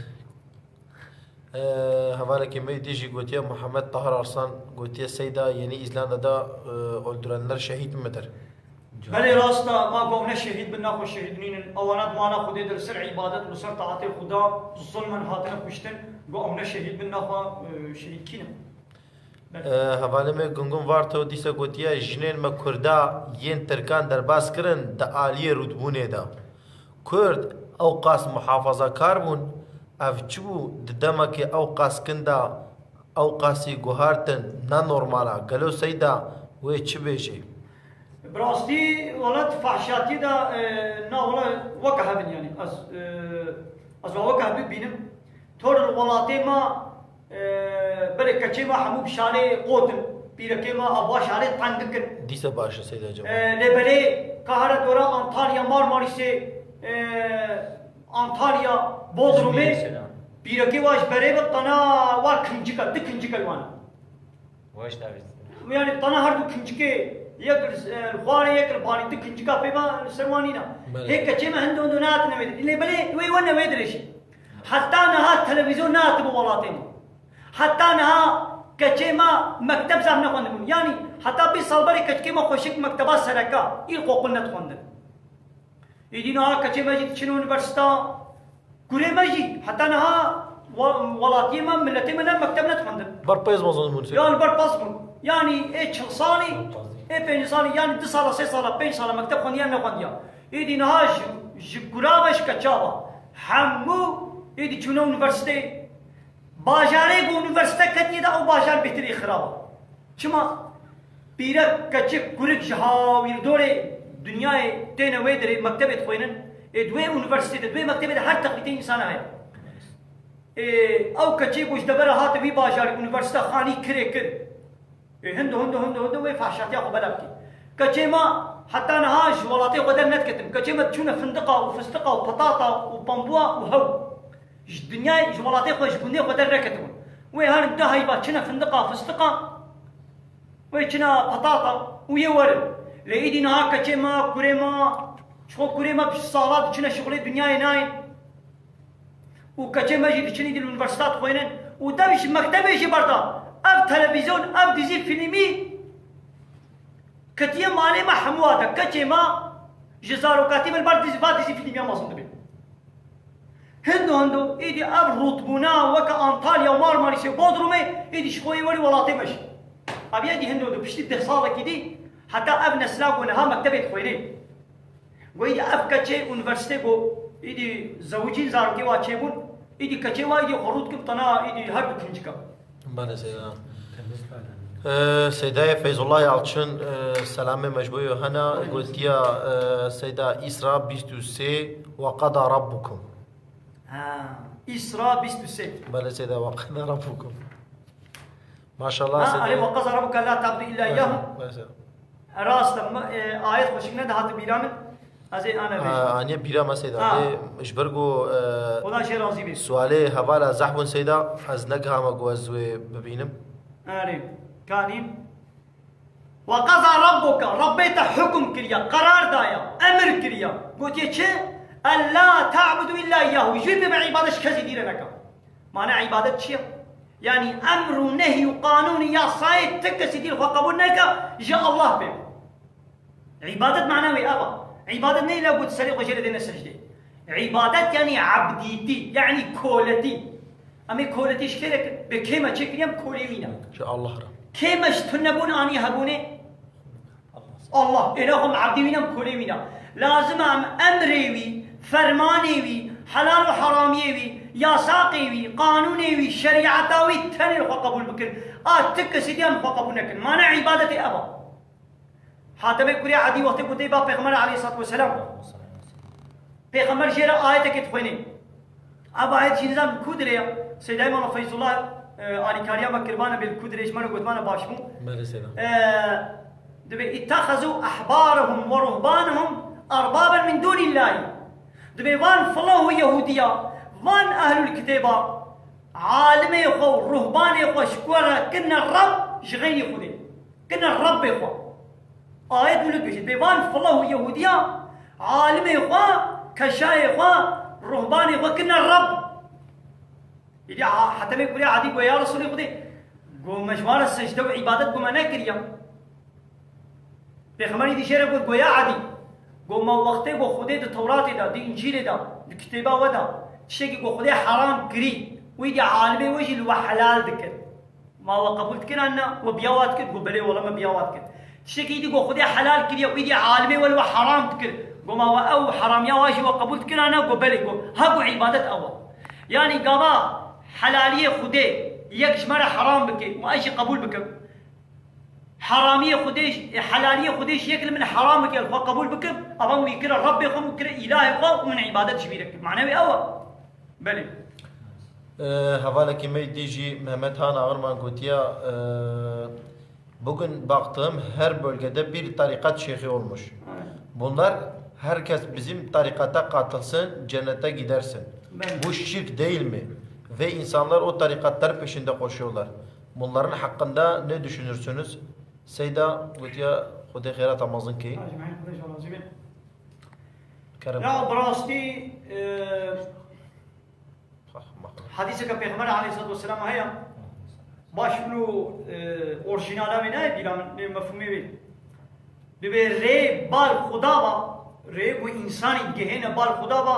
هوالا كمية ديجي قوتيا محمد طاهر أرسان قوتيا سيدا يعني إيزلندا دا أولدرانلر شهيد متر بلي راستا ما قومنا شهيد بالناخو الشهيدين الاوانات ما ناخذ يدر سر عبادت وسر طاعت خدا ظلما هاتنا كشتن قومنا شهيد بالناخو شهيد كينا هوالا ما گنگون وارتو ديسا قوتيا جنين ما كردا ين تركان درباس كرن دا آلية رودبونه دا كرد أو قاس محافظة كاربون اف چبو ددمك أو قاس كندا أو قاسي گوهارتن نا نورمالا قالو سيدا وي چه بيجي براستي ولد فحشاتي دا نا ولا وقع بن يعني از وقع ببينم تور الولاتي ما بلي كچي ما حمو بشاري قوتن بيركي ما ابوا شاري طنقكن ديسا باشا سيدا جمال لبلي كهرة دورا انطاليا مارماريسي انطاليا بودرومي بيركي واش بريبت طنا وار كنجكا دكنجكا الوانا واش تعرف يعني طنا هردو كنجكي يقر الخواري يقر باني دكنجكا بيما سرمانينا هيك كچي ما هندو نات نمد اللي بلي وي ونا ما يدري شيء حتى نها تلفزيون نات بولاتين حتى نها كچي ما مكتب زعما خوندن يعني حتى بيصلبري كچي ما خوشك مكتبات سرقا يلقو قلنا تخوندن يدينا كچي ما جيت شنو يونيفرسيتا كوري ما يجي حتى نها ولاتي ما ملتي من مكتبنا تخوندن بربيز مظن منسي يعني برباسمون يعني ايه شخصاني ايه بينساني يعني 2 سال 3 سال 5 سال مكتب خونديا نخونديا يدينا جكورابش كچابا حمو يدي چونو يونيفرسيتي باجاري کو يونيفرسيتي كتي دا او باجار بهتري خراب چما بيرك كچ كورك جهاو يدوري دنيا تينا ويدري مكتبه خوينن دوي يونيفرسيتي دوي مكتبه هر تقريبا انسان هاي او كچي بوش دبر هات بي باجار يونيفرسيتي خاني كريكر هندو وي فحشاتي اخو بلابتي كچي ما حتى نهاج ولاتي قدر نتكتم كچي ما تشونا فندقه وفستقه وبطاطا وبامبوا وهو الدنيا جوالاتي خوش بني قدر ركتون وي هان ده هاي باتشنا فندقه فستقه وي چنا بطاطا ويور ليدي نها كچي ما كوريما شو كوريما بصالات چنا شغل الدنيا ناين وكچي ما جي چني دي اليونيفرسيتات خوينن وداش مكتبه شي بردا اب تلفزيون اب ديزي فيلمي كتيه مالي ما حمواده كچي ما جزارو كاتب البرديزي باديزي فيلمي ما صندبي هندو ايدي اب رطبونا وكا انطاليا ومارماريس وبودرومي ايدي شوي وري ولاطي مش ابي ادي هندو بشتي دخصاله كدي حتى ابن سلاغو نها مكتبه خويني ويدي اب كچي يونيفرسيتي بو ايدي زوجين زاركي واچيبون ايدي كچي وا ايدي خروط كبطنا ايدي هر كنجكا بله سيدا سيدا فيض الله يعطشن سلامه مجبوي هنا قلت يا سيدا إسراء 23 وقضى ربكم إسراء 26 بله سيدا وقضى ربكم ما شاء الله سيدا علي وقضى ربك لا تعبد إلا إياه راست آيات خوشكنا دهات بيرامن ازي انا اني بيرام سيدا اجبرغو خدا شي راضي بي سؤالي حواله زحبون سيدا از نگها ما گوزوي ببينم كانين وقضى ربك ربيت حكم كريا قرار دايا امر كريا قلت يا الا تعبدوا الا اياه يجيب بعبادش كذي ديرنك معنى عباده شيء يعني امر ونهي وقانون يا صايد تكسي دير فقبولنك جاء الله به عباده معناوي ابا عباده ني لا قلت سريق وجرد الناس سجدي عبادات يعني عبديتي يعني كولتي امي كولتي شكلك بكيما تشكريم كوليمينا ان شاء الله رب كيما تنبون اني هبوني الله الههم عبدينا كوليمينا لازم امريوي فرمانيوي حلال وحراميوي ياساقيوي قانونيوي شريعتاوي تاني قبول بكر تك سيديان قبول نكن معنى عبادتي ابا حاتم كوريا عدي وقت كتيبا پیغمبر عليه الصلاه والسلام پیغمبر جرا آيتك تخويني ابا آيت شيزان كودريا سيداي مولانا فيض الله علي كاريا مكربانا بالكودريش مانو قدمانا باشمو دبي اتخذوا احبارهم ورهبانهم اربابا من دون الله دبي وان فلوه يهوديا وان اهل الكتابة عالم يخو رهبان يخو شكورا كنا الرب جغيني خدي كنا الرب يا إخوة آيات ولد بيجي بيبان فالله يهوديا عالم يا إخوة كشاي يا إخوة رهبان يا إخوة كنا الرب يدي حتى ما يقول يا عدي يا رسول الله خدي قو مجمار السجدة وعبادت قو ما نكريا بيخماني دي شيرا قو يا عدي قو ما وقته قو خدي دي توراة دا دي انجيل دا دي كتابة ودا تشيكي قو خدي حرام كري ويدي عالمي ويجي اللي حلال ذكر ما هو قبول كنا أنا وبيوات كد قو بلي والله ما بيوات كد تشيكي يدي قو خدي حلال كري ويدي عالمي ولا حرام ذكر قو ما هو أو حرام يا واجي وقبول كنا أنا قو بلي قو هاقو عبادت أول يعني قابا حلالية خدي يكش مرة حرام بك وأشي قبول بك حرامية خديش حلالية خديش يكل من حرامك يا قبول بك أبغى يكره ربي يقوم يكره إلهي ومن عبادة شبيرك معناه أول بلي هەواڵێکی مەی دیژی مەمەدان ئاغرمان گوتیە bugün baktığım her bölgede bir tarikat şeyhi olmuş. Bunlar herkes bizim tarikata katılsın, cennete gidersin. Bu şirk değil mi? Ve insanlar o tarikatlar peşinde koşuyorlar. Bunların hakkında ne düşünürsünüz? Seyda gutiya Xuday khairat amazın ki. Ya براستی حدیث که پیغمبر علیه الصلاة والسلام هیا باش بلو اورجینالا می نه بیرام مفهومی بی به ری بال خدا با ری و انسانی گهن بال خدا با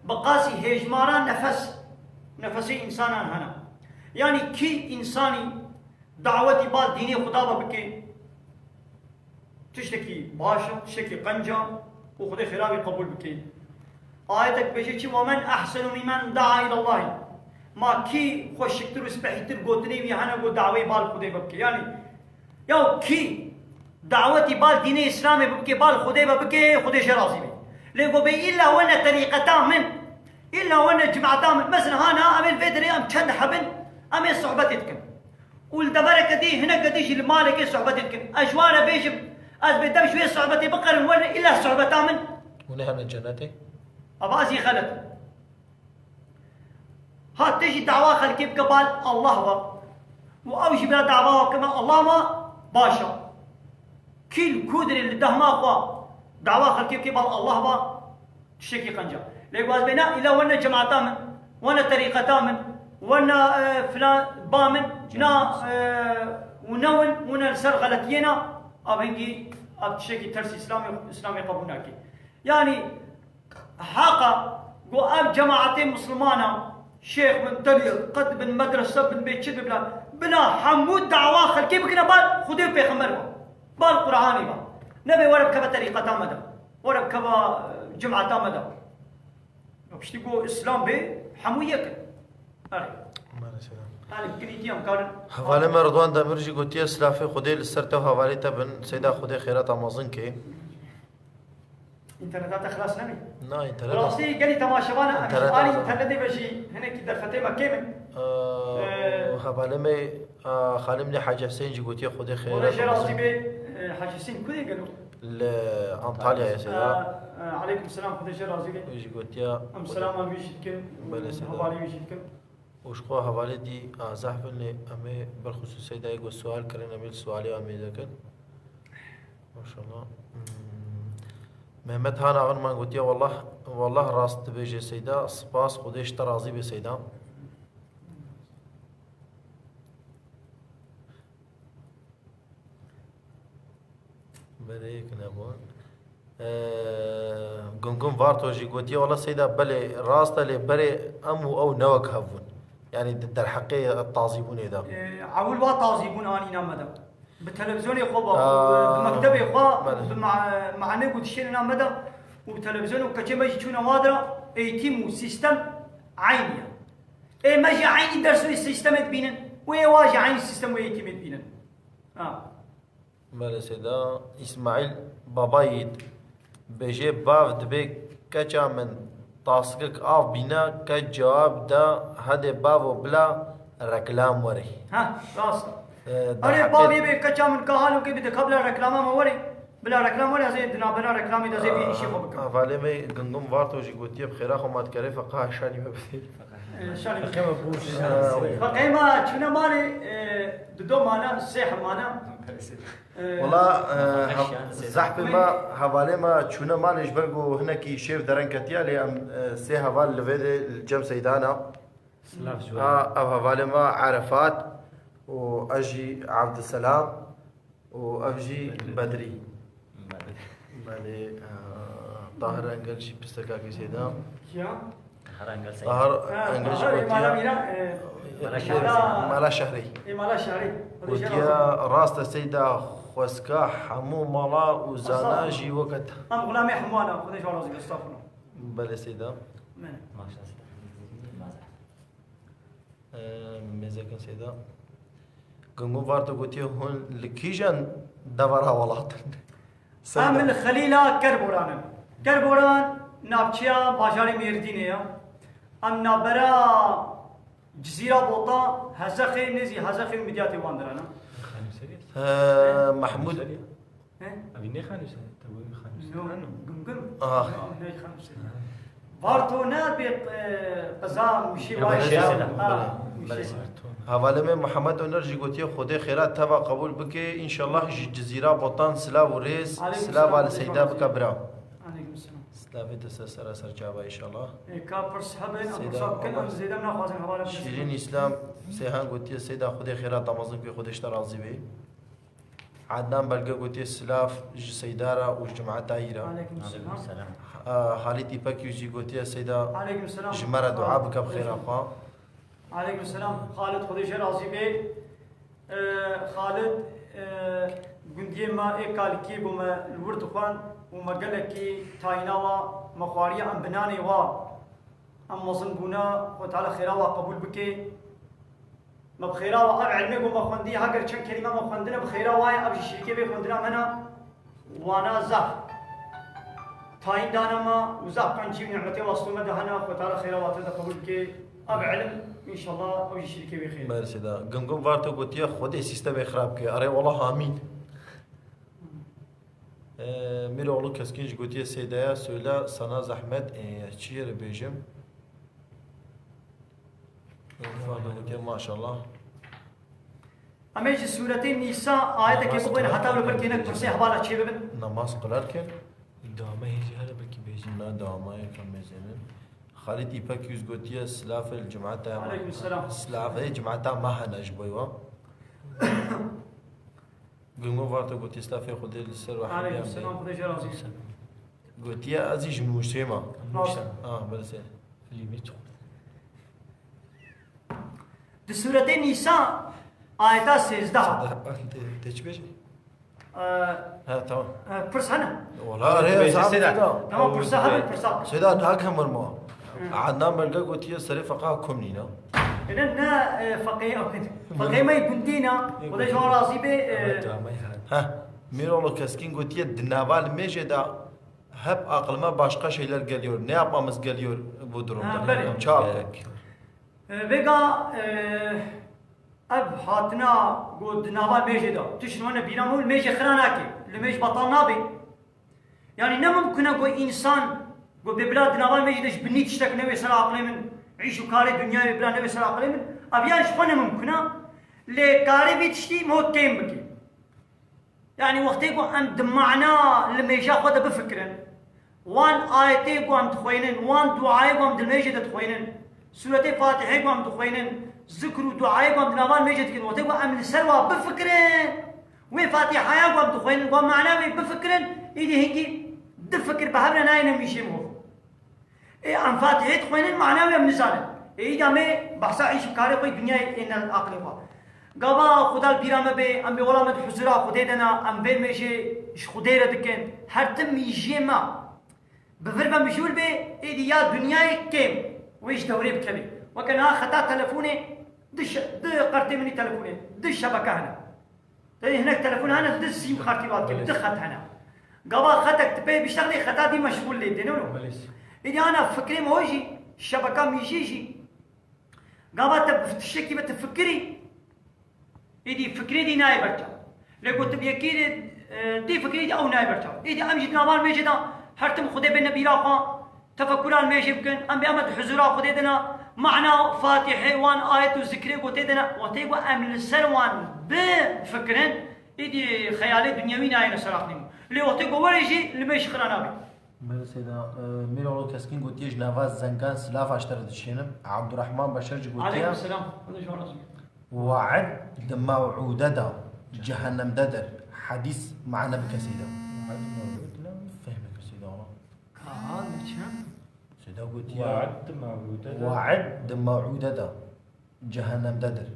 بقاسی هجماران نفس انسانان هنا یعنی کی انسانی دعوتی بال دینی خدا با بکی تشتکی باشه تشتکی قنجا و خدا خرابی قبول بکی آيتك بيجي ومن أحسن ممن دعا إلى الله ما كي خوشكتر وسبحتر قوتني ويهانا قو دعوي بال خدي ببكي يعني يو كي دعوتي بال دين إسلامي ببكي بال خدي ببكي خدي شرازي بي ليقو بي إلا وانا طريقة من إلا وانا جماعة من مثلا هانا أمين فيدري أم كان حبن أمين صحبتكم والدبركة دي هنا قديش المالك صحبتكم أجوانا بيجب أزبي شوية صحبتي بقر وانا إلا صحبة من ونهى من جنته أبازي خلت هات تجي دعوة خلقي بقبال الله وأوجي بلا دعوة كما الله ما باشا كل كودر اللي دهما أخوة دعوة خلقي بقبال الله ما تشكي قنجا ليقواز بنا إلا وانا جماعة من وانا طريقة من وانا فلان بامن نا ونون وانا سر غلطينا أبنجي أبتشكي ترسي إسلامي قبوناكي يعني حقا قو أب جماعتين مسلمانا شيخ من تلي قد بن مدرسة بن بيت شد بلا حمود دعوة خلقي بكنا بال خديو بيخمر بال قرآني با نبي ورب كبا طريقة تامدا ورب كبا جمعة تامدا وكشتي قو إسلام بي حمويك حواله مردوان دمرجی گوتیه سلافی خودی لسرته و حوالی تبن سیدا خودی خیرات آمازن که انترنتات خلاص نمي نا انترنت راسي قال لي تماشوانا اني انترنت بشي هناك درفتي مكه من حواله می خالم لي حاج حسين جي گوتیه خودی ولا خیرات شي راسي بي حاج حسين كودي قالوا لأنطاليا يا سيدا عليكم السلام خدي شي راسي جي گوتیه ام سلام على وجهكم بله سيدا حوالي وجهكم وشخو حواله دي زحف اللي امي بالخصوص سيدا يقول سؤال كرنا ميل سؤالي امي ذكر ما شاء الله محمد هان آغن من قلت والله راست بيجي سيدا سپاس خودش ترازي بي سيدا بريك نبون قنقن فارتو جي قلت والله سيدا بلي راست اللي بري امو او نوك هفون يعني در حقيقة التعظيبون إذا عول وا تعظيبون اني نمدا بالتلفزيون يخوبا بمكتب يخوا مع نقول شيء مدى وبالتلفزيون وكتير ما يجون وادرا يتم سيستم عيني اي ما جي عيني درسوا السيستم تبينن ويواجه عين السيستم ويتم تبينن بله سيدا اسماعيل بابايد بيجي باف دبي كچا من تاسكك اف بينا كجواب دا هدي بابو بلا ركلام وري ها راست अरे बाबी बे कच्चा मन कहालू के भी तो खबला रखलामा मवरे بلا رکلام ولی از دنابنا رکلامی دازه بی ایشی خوب بکن ولی می گندم وارتو جی گوتیه بخیره خو مات کره فقه شانی ببدیل شانی خیمه بوش فقیما چونه مالی دو مانا سه مانا والله زحف ما حواله ما چونه مالش برگو هنکی شیف درن کتیا لی ام سه حوال لوید الجم سیدانا سلاف شوي اب حواله ما عرفات و اجي عبد السلام و افجي بدري مالي طاهر انقل شي بستكا كي سيدا یا هرانگل سعید طاهر انقل شي مالا قوتيا میرا مالا شهري مالا شهری قوتيا راست سيدا خوسكا حمو مالا وزاناجي وقت ام غلامی حموانا خودش رازی استغفر بله سيدا من ماشاء ميزاكن سيدا قنقو فارتو قوتيا هون لكيجان دورها ولاتن ام الخلیلا کربوران نابچیا بازار میردینه ام نابرا جزیره بوطا هزخی نزی هزخی مدیاتی واندرانا خانم سريع محمود ابي ني خانم سريع تبوي خانم سريع گم بارتو نابي قزام مشي حواله में محمد اونرجی گوتیه خود خیرات تبا قبول بکه ان شاء الله جزیره بوطان سلا و ریز سلا وال سیدا بکبرا عليكم السلام سلافه تسسر سر جابا ان شاء الله كابر صحابين ابو صاحب كلهم زيد من اخوازن حواله شیرین اسلام سیهان گوتیه سیدا خود خیرات آمازن که خودش راضی بی عدنان بلگه گوتیه سلاف سیدارا و جماعت ایرا عليكم السلام السلام حالی تیپک یوزی گوتیه سیدا عليكم السلام جمره دعا بک بخیر اخوا عليكم السلام خالد خديش راضي بي خالد گندی ما ایکالکی بوما الورد خوان وما قالكي تايناوا مخواريا ام بناني وا ام وصن بونا وتعالى خيراوا قبول بكي ما بخيراوا اب علمي بوما خوندي هاجر كم كلمه ما خوندنا بخيراوا اب شركه بي خوندنا منا وانا زف تاين دانا ما وزف كان جيب نعمتي واصلنا دهنا وتعالى خيراوا قبول بكي اب علم ان شاء الله او شركه بخير مرسی دا گنگم وارتو گوتیه خود سیستم خراب که اره والله آمین میره اولو کسکینج گوتیه سیدایا سویلا سنا زحمت چیه رو بیجم وارتو گوتیه ماشاءالله امیج سورتين نساء آيات كيف بقول حتى لو بركينك ترسي حوالا شيء ببن نماز قلال کن دوامه هيجي هلا بلكي بيجي نه دامای کم میزنن خالد ایپک یوز گوتیه سلاف الجماعت عليكم السلام سلاف الجماعت ما هنج بویوا گنگو وارتو گوتیه سلاف خود لسر و عليكم السلام خديش راضي گوتیه ازیج موشتیما راضي بلسه اللي بيتو دي سورتين نساء آيات 16 تچ بیجی؟ ها تمام فرس هنا والله ريا صعب سيدا. كده تمام فرسا هبل فرسا سيدا ناك مرمى عدنان بلقا قلت يا سري فقا كمنينا إننا فقيه أو كده فقيه ما يكون دينا وده شو راسي به دوامه هاد ها ميرولو كسكين قلت يا دنابال ميجي دا hep aklıma başka şeyler geliyor. Ne yapmamız geliyor bu durumda? Ha, böyle. Çabuk. بقى اب حاتنا قد نابال ميجي دا تشنونه بينامول ميجي خراناكي اللي ميجي بطل نابي يعني نممكن اقول انسان قول ببلاد نابال ميجي داش بني تشتك نبي سر عقلي من عيشوا كاري دنيا ببلاد نبي سر عقلي من ابيان شخونه ممكنه لكاري بيتشتي مو تيم بكي يعني وقت يقول ام دمعنا لما يجا بفكرن وان آيتي قوام تخوينن وان دعاي قوام دلميجي تخوينن سورة فاتحة قوام تخوينن ذكر ودعاء قوام دنابان ميجي تكين وقت يقول ام السلوى بفكرن وين فاتحة قوام تخوينن قوام معناه بفكرن ايدي هنجي دفكر بهبنا ناينا ميشي مو ام فاتحة تخوينن معناه من نزالن ايدي امي بحثا عيش كاري قوي دنيا ان العقل قابا خدا البيرامة بي ام بولامد حزرا خديدنا ام بين ميجي اش خديرة دكين هرتم يجي ما بفربا مشول بي ايدي يا دنياي كيم ويش دوري بكلي وكان خطا تلفوني دش قرتي مني تلفوني دش شبكة هنا هناك تلفون هنا دش سيم خارتيبات كيف دخت هنا قابا خطك تبي بيشتغلي خطا دي مشغول لي دينونو ايدي انا فكري ما يجي الشبكة ميجيجي قابا تشكي بتفكري ايدي فكري دي ناي برجع لقيت بيكيد دي فكري او نايبرتا ايدي امجد نوال ميجدا هرتم خدي بين نبي راقا تفكران ميجي بكن ام بامد حضورا خدي دنا معنى فاتحه وان ايت وذكر قوتي دنا وتيغو ام السروان بفكرن ايدي خيالي دنيوي ناين سراقني اللي وتيغو وريجي لمش خرانا بي بله سيدا ميرو كسكين قوتي جنافاز زنكان سلاف اشتر دشينم عبد الرحمن بشرج قوتي عليكم السلام هذا شو راسي وعد موعودة جهنم ددر حديث معنا بكسيدة فهمك سيدا والله سيدا قلت يا وعد موعودة جهنم ددر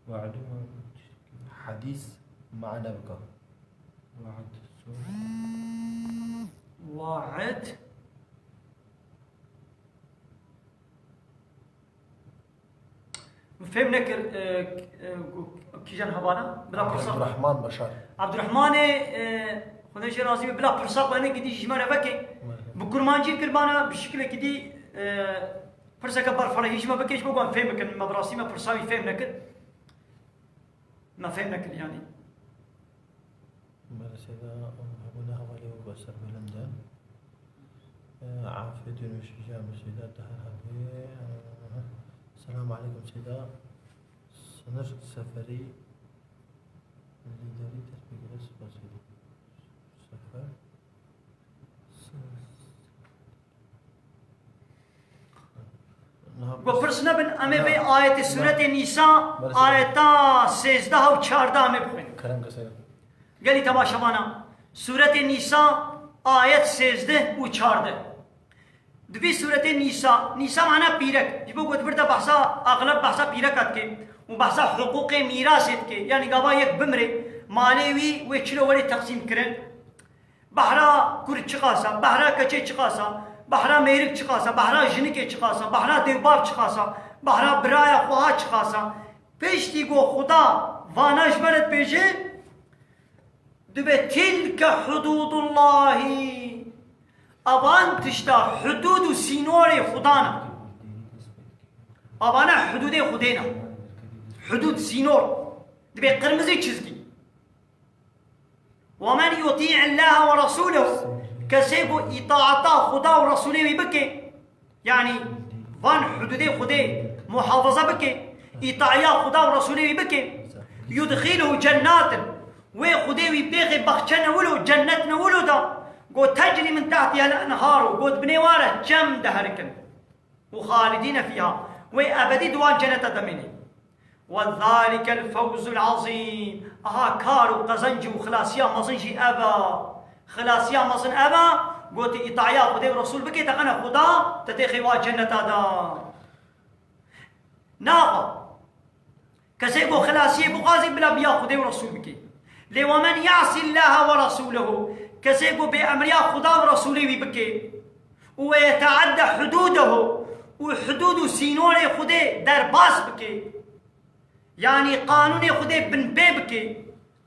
وعد حديث معنا بك وعد فهمنا كيجان هبانا بلا عبد فرصة الرحمن بشار عبد الرحمن خدای شي رازي بلا فرصة بانا كدي جمانة بكي بكرمانجي كربانا بشكل كدي فرصة كبر فرهيش ما بكيش بقول فهمك المدرسي ما فرصاوي فهمنا كد ما فهمنا كد يعني بله سيدا أبونا هوالي وبسر بلندن عافية وشجاع سيدا تهر السلام عليكم سيدا سنر سفري اللي داري تسبيق رسبة سيدا سفر وفرسنا بن أمي بي آية سورة النساء آية 13 و 14 أمي بخين كلام قصير قالي تماشا مانا سورة النساء آية 13 و 14 دبي سورة النساء نساء معنا بيرك جيبو قد بردا بحثا أغلب بحثا بيركات كي وبحثا حقوق ميراثت كي يعني قبا يك بمري ماليوي ويشلو ولي تقسيم كرن بحرا كور چقاسا بحرا كچه چقاسا بحرا ميرك چقاسا بحرا جنك چقاسا بحرا دیوباب چقاسا بحرا برايا خواه چقاسا پیشتی گو خدا واناش برد پیشه دبي تلك حدود الله أبان تشتا حدود سينوري خدانا أبانا حدود خدينا حدود سينور دبي قرمزي تشزكي ومن يطيع الله ورسوله كسيبو إطاعتا خدا ورسوله بكي يعني فان حدود خدي محافظة بكي إطاعيا خدا ورسوله بكي يدخله جنات وخدي بيغي بخشنا ولو جنتنا ولو دا قو تجري من تحتها الأنهار وقو بنيوارة جم دهركن وخالدين فيها وأبدي دوان جنة دمني وذلك الفوز العظيم أها كارو قزنجي وخلاصيا مصنجي أبا خلاصيا مصن أبا قوت إطاعيا خدي ورسول بكي تغنى خدا تتخي وا جنة دا ناقا كسيبو خلاصيا بغازي بلا بيا خدي ورسول بكي لي ومن يعصي الله ورسوله كسيبو بأمريا خدا ورسوله بكي ويتعدى حدوده وحدود سينوري خدي درباس بكي يعني قانون خدي بن بكي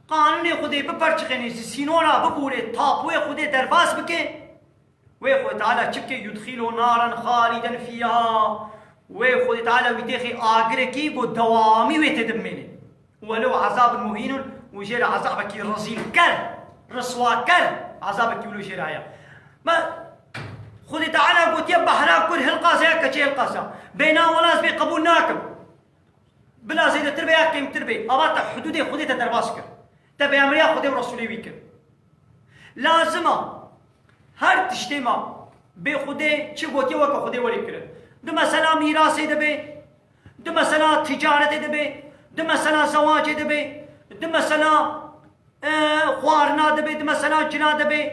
قانون خدي ببرچخني سينورا ببوري طابوي خدي درباس بكي ويخوي تعالى تشكي يدخلوا نارا خالدا فيها ويخوي تعالى ويتخي آقركي دوامي ويتدمني ولو عذاب مهين وجير عذابك رزيل كر رسوا كر عذابك ولو جير عيا ما خذي تعالى قلت يا بحرا كل هالقاسة يا كشي القاسة بينا ولاز بقبول ناكم بلا زيد تربي ياكم تربي أبات حدودي خذي تدرباسك تبي أمريا خذي ورسولي ويكر لازمة هر تشتما بخذي شو قلت يا وك خذي وليكر دم مثلا ميراث دبي دم مثلا تجارة دبي دم مثلا زواج دبي دم مثلا خوارنا دبي دم مثلا جنا دبي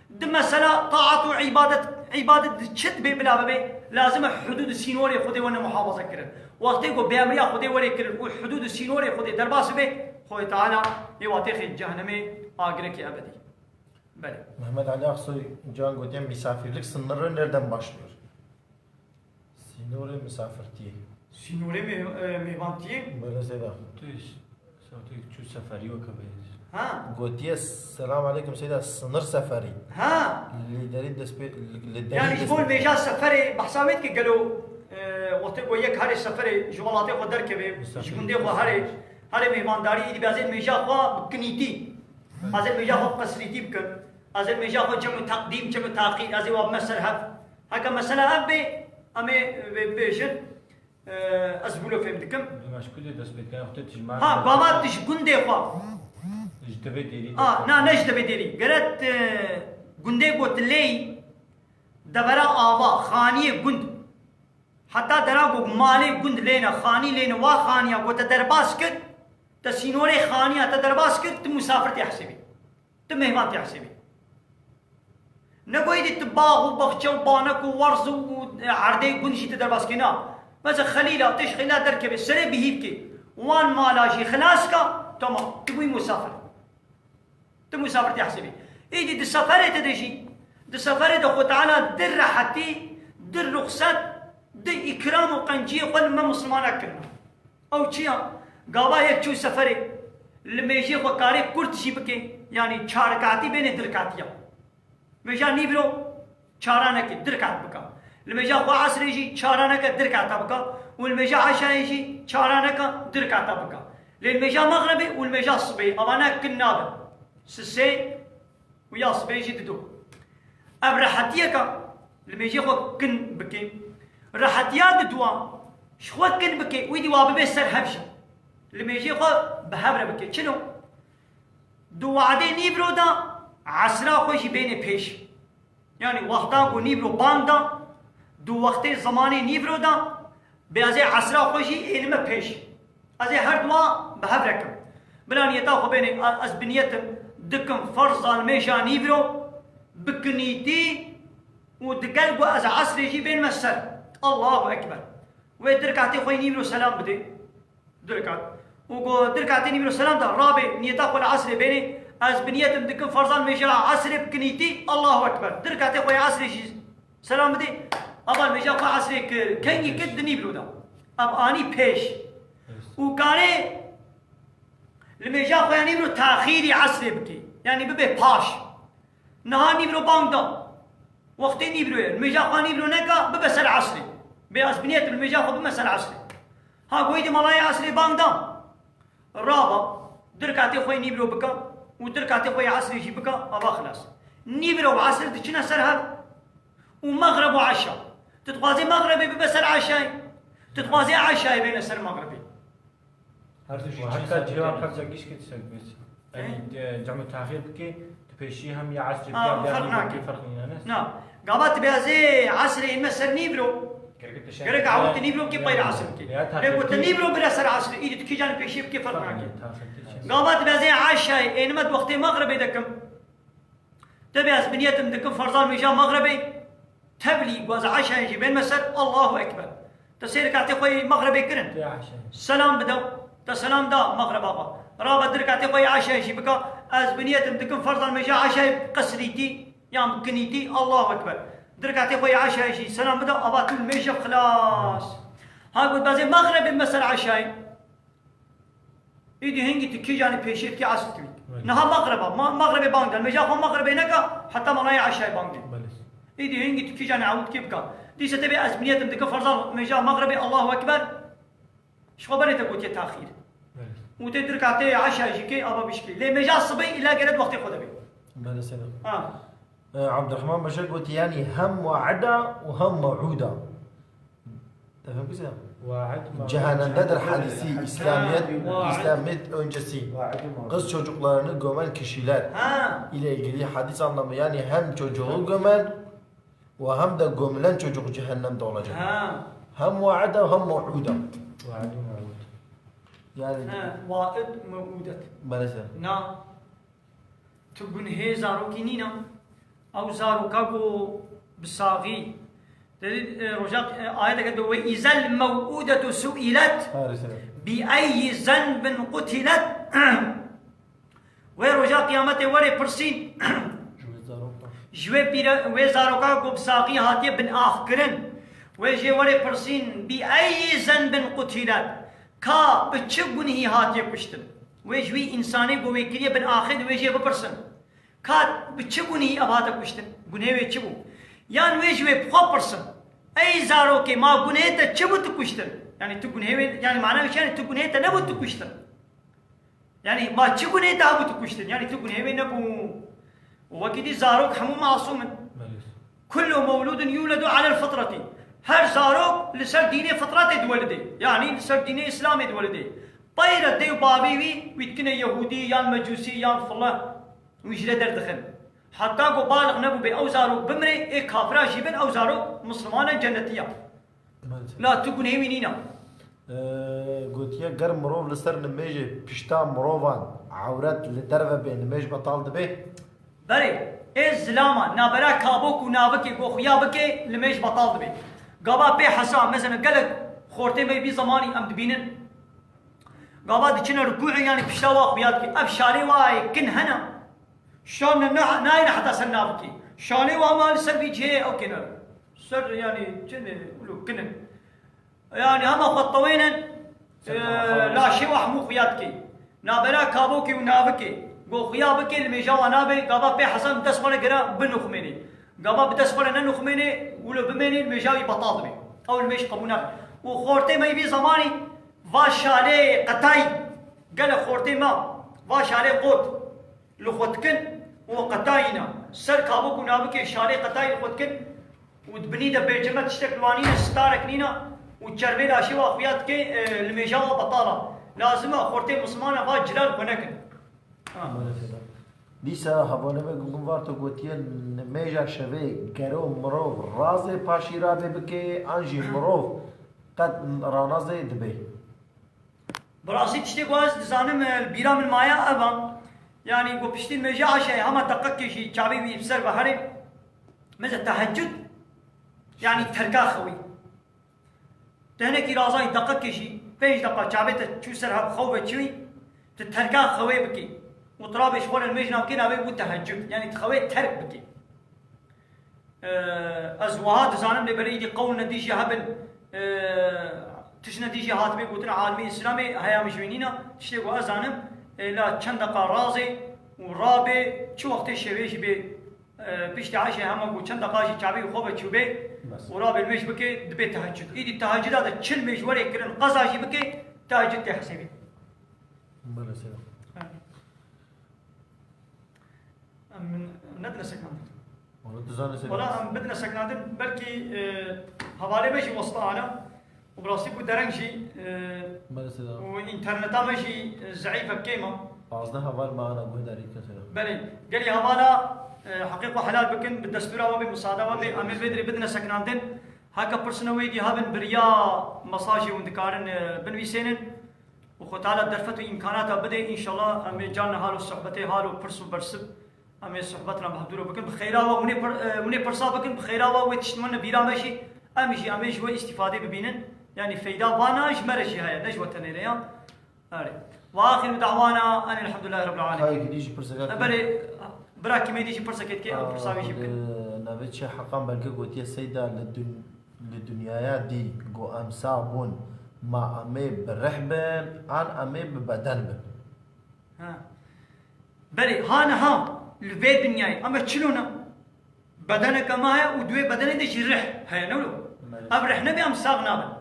دم مثلا طاعة وعبادة تشد بي بلا بي لازم حدود سينوري خدي وانا محافظة كرن وقت يقول بأمريا خدي ولي كرن وحدود سينوري خدي درباس بي خوي تعالى يواتيخي جهنمي آقرك أبدي بله Mehmet Ali Aksoy Can Gödyen misafirlik sınırı nereden başlıyor? Sinuri misafirtiye. سينوري مهبانتي Böyle Seyda. صوتي شو سفري وكبير ها Gödyen selam aleyküm Seyda sınır seferi. ها Lideri despe يعني شبول ميجا سفري بحسابيت كي قالوا وقت يقول يك هاري سفري جوالاتي خو دركبي شكون دي خو هاري مهمانداري دي بازين ميجا خو كنيتي از میجا خود قصریتی بکن از میجا خود جمع تقدیم جمع تاخیر از واب مسر هف هکا مثلا اب امی بیشن از بلو فهم دکم مشکلی دست بید کنه خودت تجمع ها قامات تش گنده خواه اجتبه دیری نه نجده بدیری گرت گنده گوت لی دبرا آوا خانی گند حتی درا گو مالی گند لینا خانی لینا وا خانیا گوت درباس کرد تا سینوری خانیا تا درباس کرد تو مسافر تحسبی تو مهمان تحسبی نگوی دی باغ و بخچه و بانک و ورز و عرده گندشی تا درباس کی نا مثلا خلیلا تش خلیلا درکبه سره بهیب کی وان مالاجی خلاص کا تمام تبوی مسافر تو مسافر تحسبي ايدي دي سفرة تدشي دي سفرة دخو تعالى در راحتي در رخصت دي اكرام وقنجي قل ما مسلمان اكرنا او چيا قابا يك چو سفرة لما يجي خو كاري كرت شي بكي يعني چاركاتي بين دركاتيا ميجا نيبرو چارانك دركات بكا لما يجي خو عصر يجي چارانك دركاتا بكا والميجا عشاء يجي چارانك دركاتا بكا للميجا مغربي والميجا صبي اوانا كنابه سسي ويا صبي جددو اب راحتيكا لما يجي خو كن بكي راحتيا ددوا شخو كن بكي ويدي وابي سر حبشه لما يجي خو بهبره بكي شنو دو وعدي نيبرو دا عصرا خوشي بين بيش يعني وقتا کو نيبرو باندا دو وقت زماني نيبرو دا بيازي عصرا خوشي علم بيش ازي هر دوا بهبركم بلانيتا خو بين ازبنيتم دكم فرض الميشا نيبرو بكنيتي ودقلبو از عصر يجي بين مسر الله اكبر ودركاتي خوي نيبرو سلام بدي دركات وقو دركاتي نيبرو سلام دا رابع نيتا خو العصر بيني از بنيتم دكم فرض الميشا عصر بكنيتي الله اكبر دركاتي خوي عصر يجي سلام بدي ابا الميشا خو عصر كني كد نيبرو دا اب اني بيش وكاني لما جا خويا نيبرو تاخيري عصري بكي يعني ببه باش نهار نيبرو باندا وقتي نيبرو لما جا خويا نيبرو نكا ببه سر عصري بياس بنيت لما جا خو ببه سر عصري ها قويدي ملاي عصري باندا الرابع دركاتي خويا نيبرو بكا ودركاتي خويا عصري جي بكا ابا خلاص نيبرو وعصر تشنا سرها ومغرب وعشاء تتغازي مغربي ببه سر عشاء تتغازي عشاء بين سر مغربي حتى جواب خرجة كيش كتسال بس يعني جمع تاخير بكي تبيشي هم يا عصر فرق نعم قابات بيازي عصري مسر نيبرو قرق عودت نيبرو كي باير عصر بكي قلت نيبرو برسر عصر ايدي تكي جان بيشي بكي فرق ناكي قابات بيازي عشاء اينمت وقت مغربي دكم تبياز بنيتم دكم فرزان ميجا مغربي تبلي قواز عشاء يجي بين مسر الله اكبر تسير كاتي خوي مغربي كرن سلام بدو تسلام دا مغرب آقا رابط دركاتي خوي عشاء شي بكا از بنيتم دكم فرضا مجا عشاء قصريتي يام كنيتي الله اكبر دركاتي خوي عشاء شي سلام بدا ابا كل ميشا خلاص ها قلت بازي مغرب مسر عشاء ايدي هنجي تكي جاني بيشير كي عصر تبي نها مغربي بانجل مجا خو مغربي نكا حتى ملاي عشاء بانجل ايدي هنجي تكي جاني عود كي بكا دي ستبي از بنيتم دكم فرضا مجا مغربي الله اكبر شو بريت قلت يا تاخير وتدرك عتي عشاء يجيكي ابا بشكي ليه مجا الصبي الا قرد وقت ياخذ بي بلا سلام عبد الرحمن بشر قلت يعني هم وعدا وهم موعودا تفهم كذا وعد cehennemdedir hadisi İslamiyet öncesi kız çocuklarını gömen kişiler ile ilgili hadis anlamı yani hem çocuğu gömen ve hem de gömülen çocuk cehennemde olacak. Hem vaada hem mauda. وعد وموعود يعني وائد موعودة بلسه نا تبن هي زارو كينينا او زارو كاغو بصاغي رجاء آية قد وإذا الموءودة سئلت بأي ذنب قتلت ورجاء قيامته وري برسين جوي بيرا وزارو كاغو بصاغي هاتي بن آخرن وجه وري برسين بأي ذنب قتلت كا بتشبن هي هاتي كشتن وجوي إنساني قوي كريه بن آخر وجه ببرسن كا بتشبن هي أباتا كشتن گناه ويتشبو يعني وجوي بخوا برسن أي زارو كي ما گناه تشبو تكشتن يعني تو گناه يعني معناه وش يعني تو گناه تنبو تكشتن يعني ما تشوفني تابو تكشتن يعني تكون هي نبو وكدي زاروك حمو معصوم كل مولود يولد على الفطرة هر زاروك لسر ديني فطرة دولدي يعني لسر ديني إسلامي دولدي طيرت ديو بابي ويتكن يهودي يان مجوسي يان فالله ويجري در دخل حتى قو بالغ نبو بي أو زاروك بمري إيه كافرا جيبن أو زاروك مسلمانا جنتيا لا تكون هي منينا گوتیه گر مروف لسر نمیجه پشتا مروفان عورت لدرفه به نمیج بطال دبه بري إيه زلاما نابرا كابوك ونابكي قو خويا بكي لميش بطال دبي قابا بي حسام مثلا قالك خورتي ما يبي زماني أم دبينن قابا ديشنا ركوعي يعني بشتا واق بياتكي أب شالي واي كن هنا شان ناين حتى سنابكي شالي وامال سر بيجي أو كنا سر يعني كنا ولو كنا يعني هما خطوين لا شيء وحمو خياتكي نابرا كابوكي ونابكي قو خيابكي الميجاوا نابي قابا بي حسن بدسبر قرا بنخميني قابا بدسبر ننخميني ولو بميني الميجاوي بطاطبي او الميش قبونا وخورتي ما يبي زماني واش عليه قتاي قال خورتي ما واش عليه قوت لخوتكن وقتاينا سر كابوك ونابكي شاري قتاي لخوتكن وتبني ده بيجمة تشتكلوانين ستارك نينا وتشربي لاشي واخويات كي الميجاوا بطالة لازم خورتي مسلمانة فا جلال بنكن دیسا هوانه به گنگوار تو گوتیه نمیجا شوه گرو مروف رازه پاشی را ببکه انجی مروف قد رانازه دبه براسي تشتي قواز دزانم البيرا من مايا أبا يعني قو بشتي الميجا عشاء هما دقق شي شعبي بيبسر بحري مثل تهجد يعني تركا خوي تهنكي رازاي دقق شي فيش دقا شعبي تشوسر خوفة شوي تتركا خوي بكي وطرابي شغل المجنة وكنا بي تهجد يعني تخوي ترك بكي أزواها دزانم لبريدي قول نديشي هبن تشنا ديجي هات بي قلتنا عالمي إسلامي هيا مجوينينا تشتي قو أزانم لا چند دقا رازي ورابي چو وقت شويش بي بيشتي عايشة هما قو چند دقا شي چابي وخوبة چو بي ورابي الميش بكي دبي تهجد إيدي التهجد هذا چل ميش وري كرن قضا جي بكي تهجد تحسيبي بله سلام من ندنا سكنان ولا ولا بدنا سكنان بلكي حوالي ماشي وسطانا وبراسي بو درنجي بله سلام وانترنتا ماشي ضعيفه بكيما قصدنا هوال ما انا قوي داري كسر بلي قال لي هوالا حقيقه حلال بكن بالدستور وبمصادمه وبامل بدري بدنا سكنان هكا برسنوي دي هابن بريا مساجي وندكارن بنويسينن وخطالة درفتو إمكاناتها بدأ إن شاء الله أمي جالنا هالو صحبتي هالو برسو برسب أمي صحبتنا محضورة بكن بخيراوة وني برسا بكن بخيراوة ويتشتمون بيرا ماشي أمي شوي استفادة ببينن يعني فايدة وانا جمرشي هاي نجوة تنيريا وآخر دعوانا أن الحمد لله رب العالمين هاي كديش برسكات بري براكي ما يديش برسكات كي أو برساوي جيبكن نبيتش حقا بلكي قلت يا سيدة للدنيا دي قو أمسابون ما أمي برحبن عن أمي ببدن بن بلي هانا لفي دنياي أما تشلونا بدنك ما هي ودوي بدن ديش الرح هي نولو أبرحنا بي أمساق نابن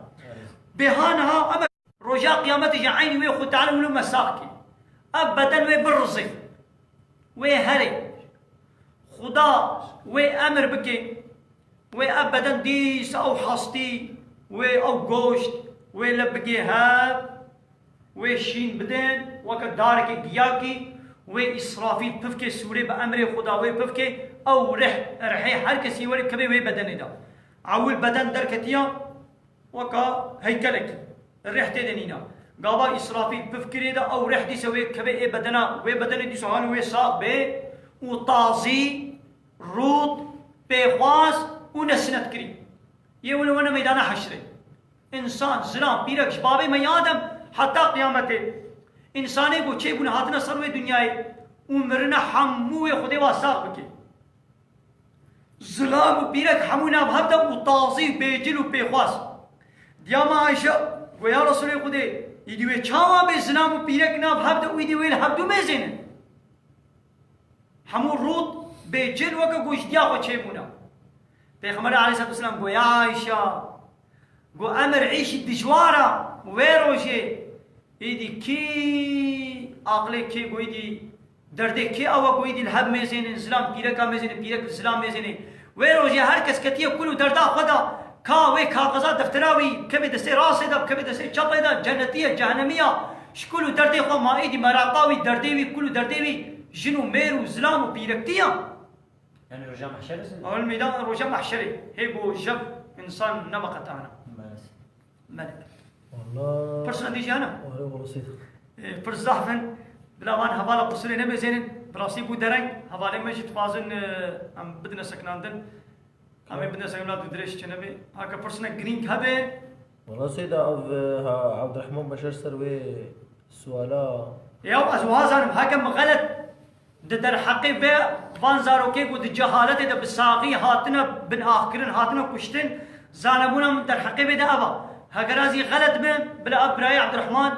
بهانا أما رجاء قيامتي جا عيني وي خد تعالى ولو مساقكي أب بدن وي برزي وي هري خدا وي أمر بكي وي أب بدن ديس أو حصتي وي أو قوشت وي لبقي هاب وي شين بدن وكا دارك قياكي وي إسرافيل بفكي سوري بأمر خدا وي بفكي أو رحي حركسي وري كبي وي بدن دا عول بدن دركتيا وكا هيكلك الريح تدنينا قابا إسرافيل بفكري دا أو رح دي سوي كبي إيه بدنا وي بدن دي سوهان وي ساق بي وطازي روت بيخواز ونسنت كري يولي وانا ميدانا حشري إنسان زلام بيرك شبابي ما يادم حتى قيامته إنساني بو چه بنا هاتنا سروي دنياي ومرنا حموي خدي واساق بكي زلام بيرك حمونا بهبدا وطازي بيجل وبيخواز دياما عائشة ويا رسول خدي يدوي چاوا بي زلام بيرك ناب هبدا ويدوي الهبدو ميزين حمو الروت بيجل وكا قوش دياغو چه بنا پیغمبر عليه الصلاة والسلام قو يا عائشة قو أمر عيش الدجوارة ويروشي إيدي كي عقلي كي قويدي دردي كي أو قويدي الهب ميزين زلام بيركا ميزين بيرك زلام ميزين ويروجي هركس كتير كله دردا خدا كاوي كاغزات دفتراوي كبي دسي راسي ده كبي دسي شطي ده جنتية جهنمية شكله دردي خو ما ايدي مراقاوي درديوي كله درديوي جنو ميرو زلام وبيركتيا يعني رجع محشر أو الميدان رجع محشري هيبو جب إنسان نمقت أنا ملك والله برسنا ديجي أنا والله بسيط برس زحفن بلا وان هبالا قصري نبي زينن براسي بو درنگ هبالي ماشي تفازن ام بدنا سكناندن ام بدنا سكناندن دريش نبي هكا برسنا جرين هبه والله سيدة عبد الرحمن بشار سروي سوالا يا ازوازن هكا غلط در حقي به وان زاروكي قد جهالت ده بساقي هاتنا بن اخرين هاتنا كشتن زانبونا در حقي به ده ابا هكا رازي غلط به بلا ابراي عبد الرحمن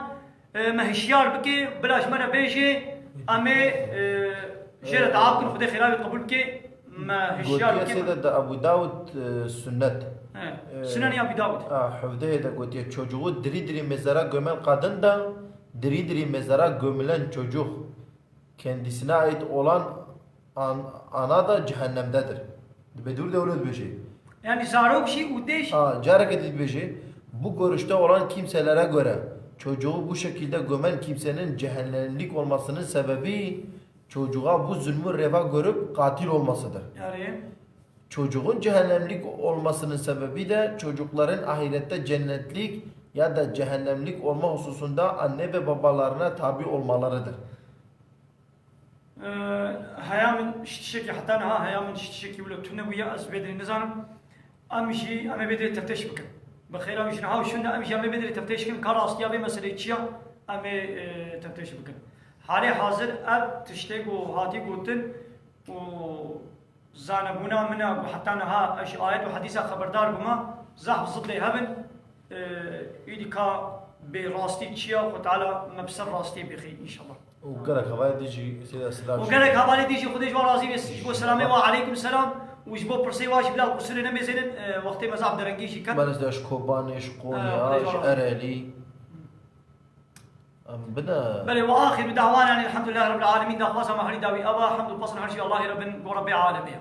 ما هشيار بكي بلاش منا بيجي امي جرت عاقل خدي خلافي قبول كي ما هشيار قلت يا بكي سيدة ده أبو داود سنت سنن يا ابي داود حفظه ده قلت يا çocuğu diri mezara gömen kadın da diri mezara gömülen çocuk kendisine ait olan ana da cehennemdedir. Bedur da öyle bir şey. يعني زاروك شيء وديش Carak edildiği bir şey. Bu görüşte olan kimselere göre çocuğu bu şekilde gömen kimsenin cehennemlik olmasının sebebi çocuğa bu zulmü reva görüp katil olmasıdır. يعني Çocuğun cehennemlik olmasının sebebi de çocukların ahirette cennetlik ya da cehennemlik olma hususunda anne ve babalarına tabi olmalarıdır. هيا من شتشكي حتى انا هيا من شتشكي ولا تنويا از بدري نزان امشي ام بدري تفتش بك بخير امشي نهاو شنو امشي ام بدري تفتش كم كراس يا بي مسألة تشيا ام تفتش بك حالي حاضر اب تشتكو هاتي قوتن و زانبونا منا حتى انها اش ايات وحديثه خبردار بما زح ضد هبن ايدي كا براستي تشيا وتعالى مبسر راستي بخير ان شاء الله وقالك هواي ديجي سيدة سلام وقال لك هبالي ديجي خدي جوا رازي بس جوا سلامي وعليكم السلام وجبو برسي واجب لا قصر نمي زين وقت ما زعب درنجي شي كان مالس داش كوبانش قونياش ارالي بنا بل واخر دعوانا الحمد لله رب العالمين دا خاصه ما هري داوي ابا الحمد لله رب العالمين رب العالمين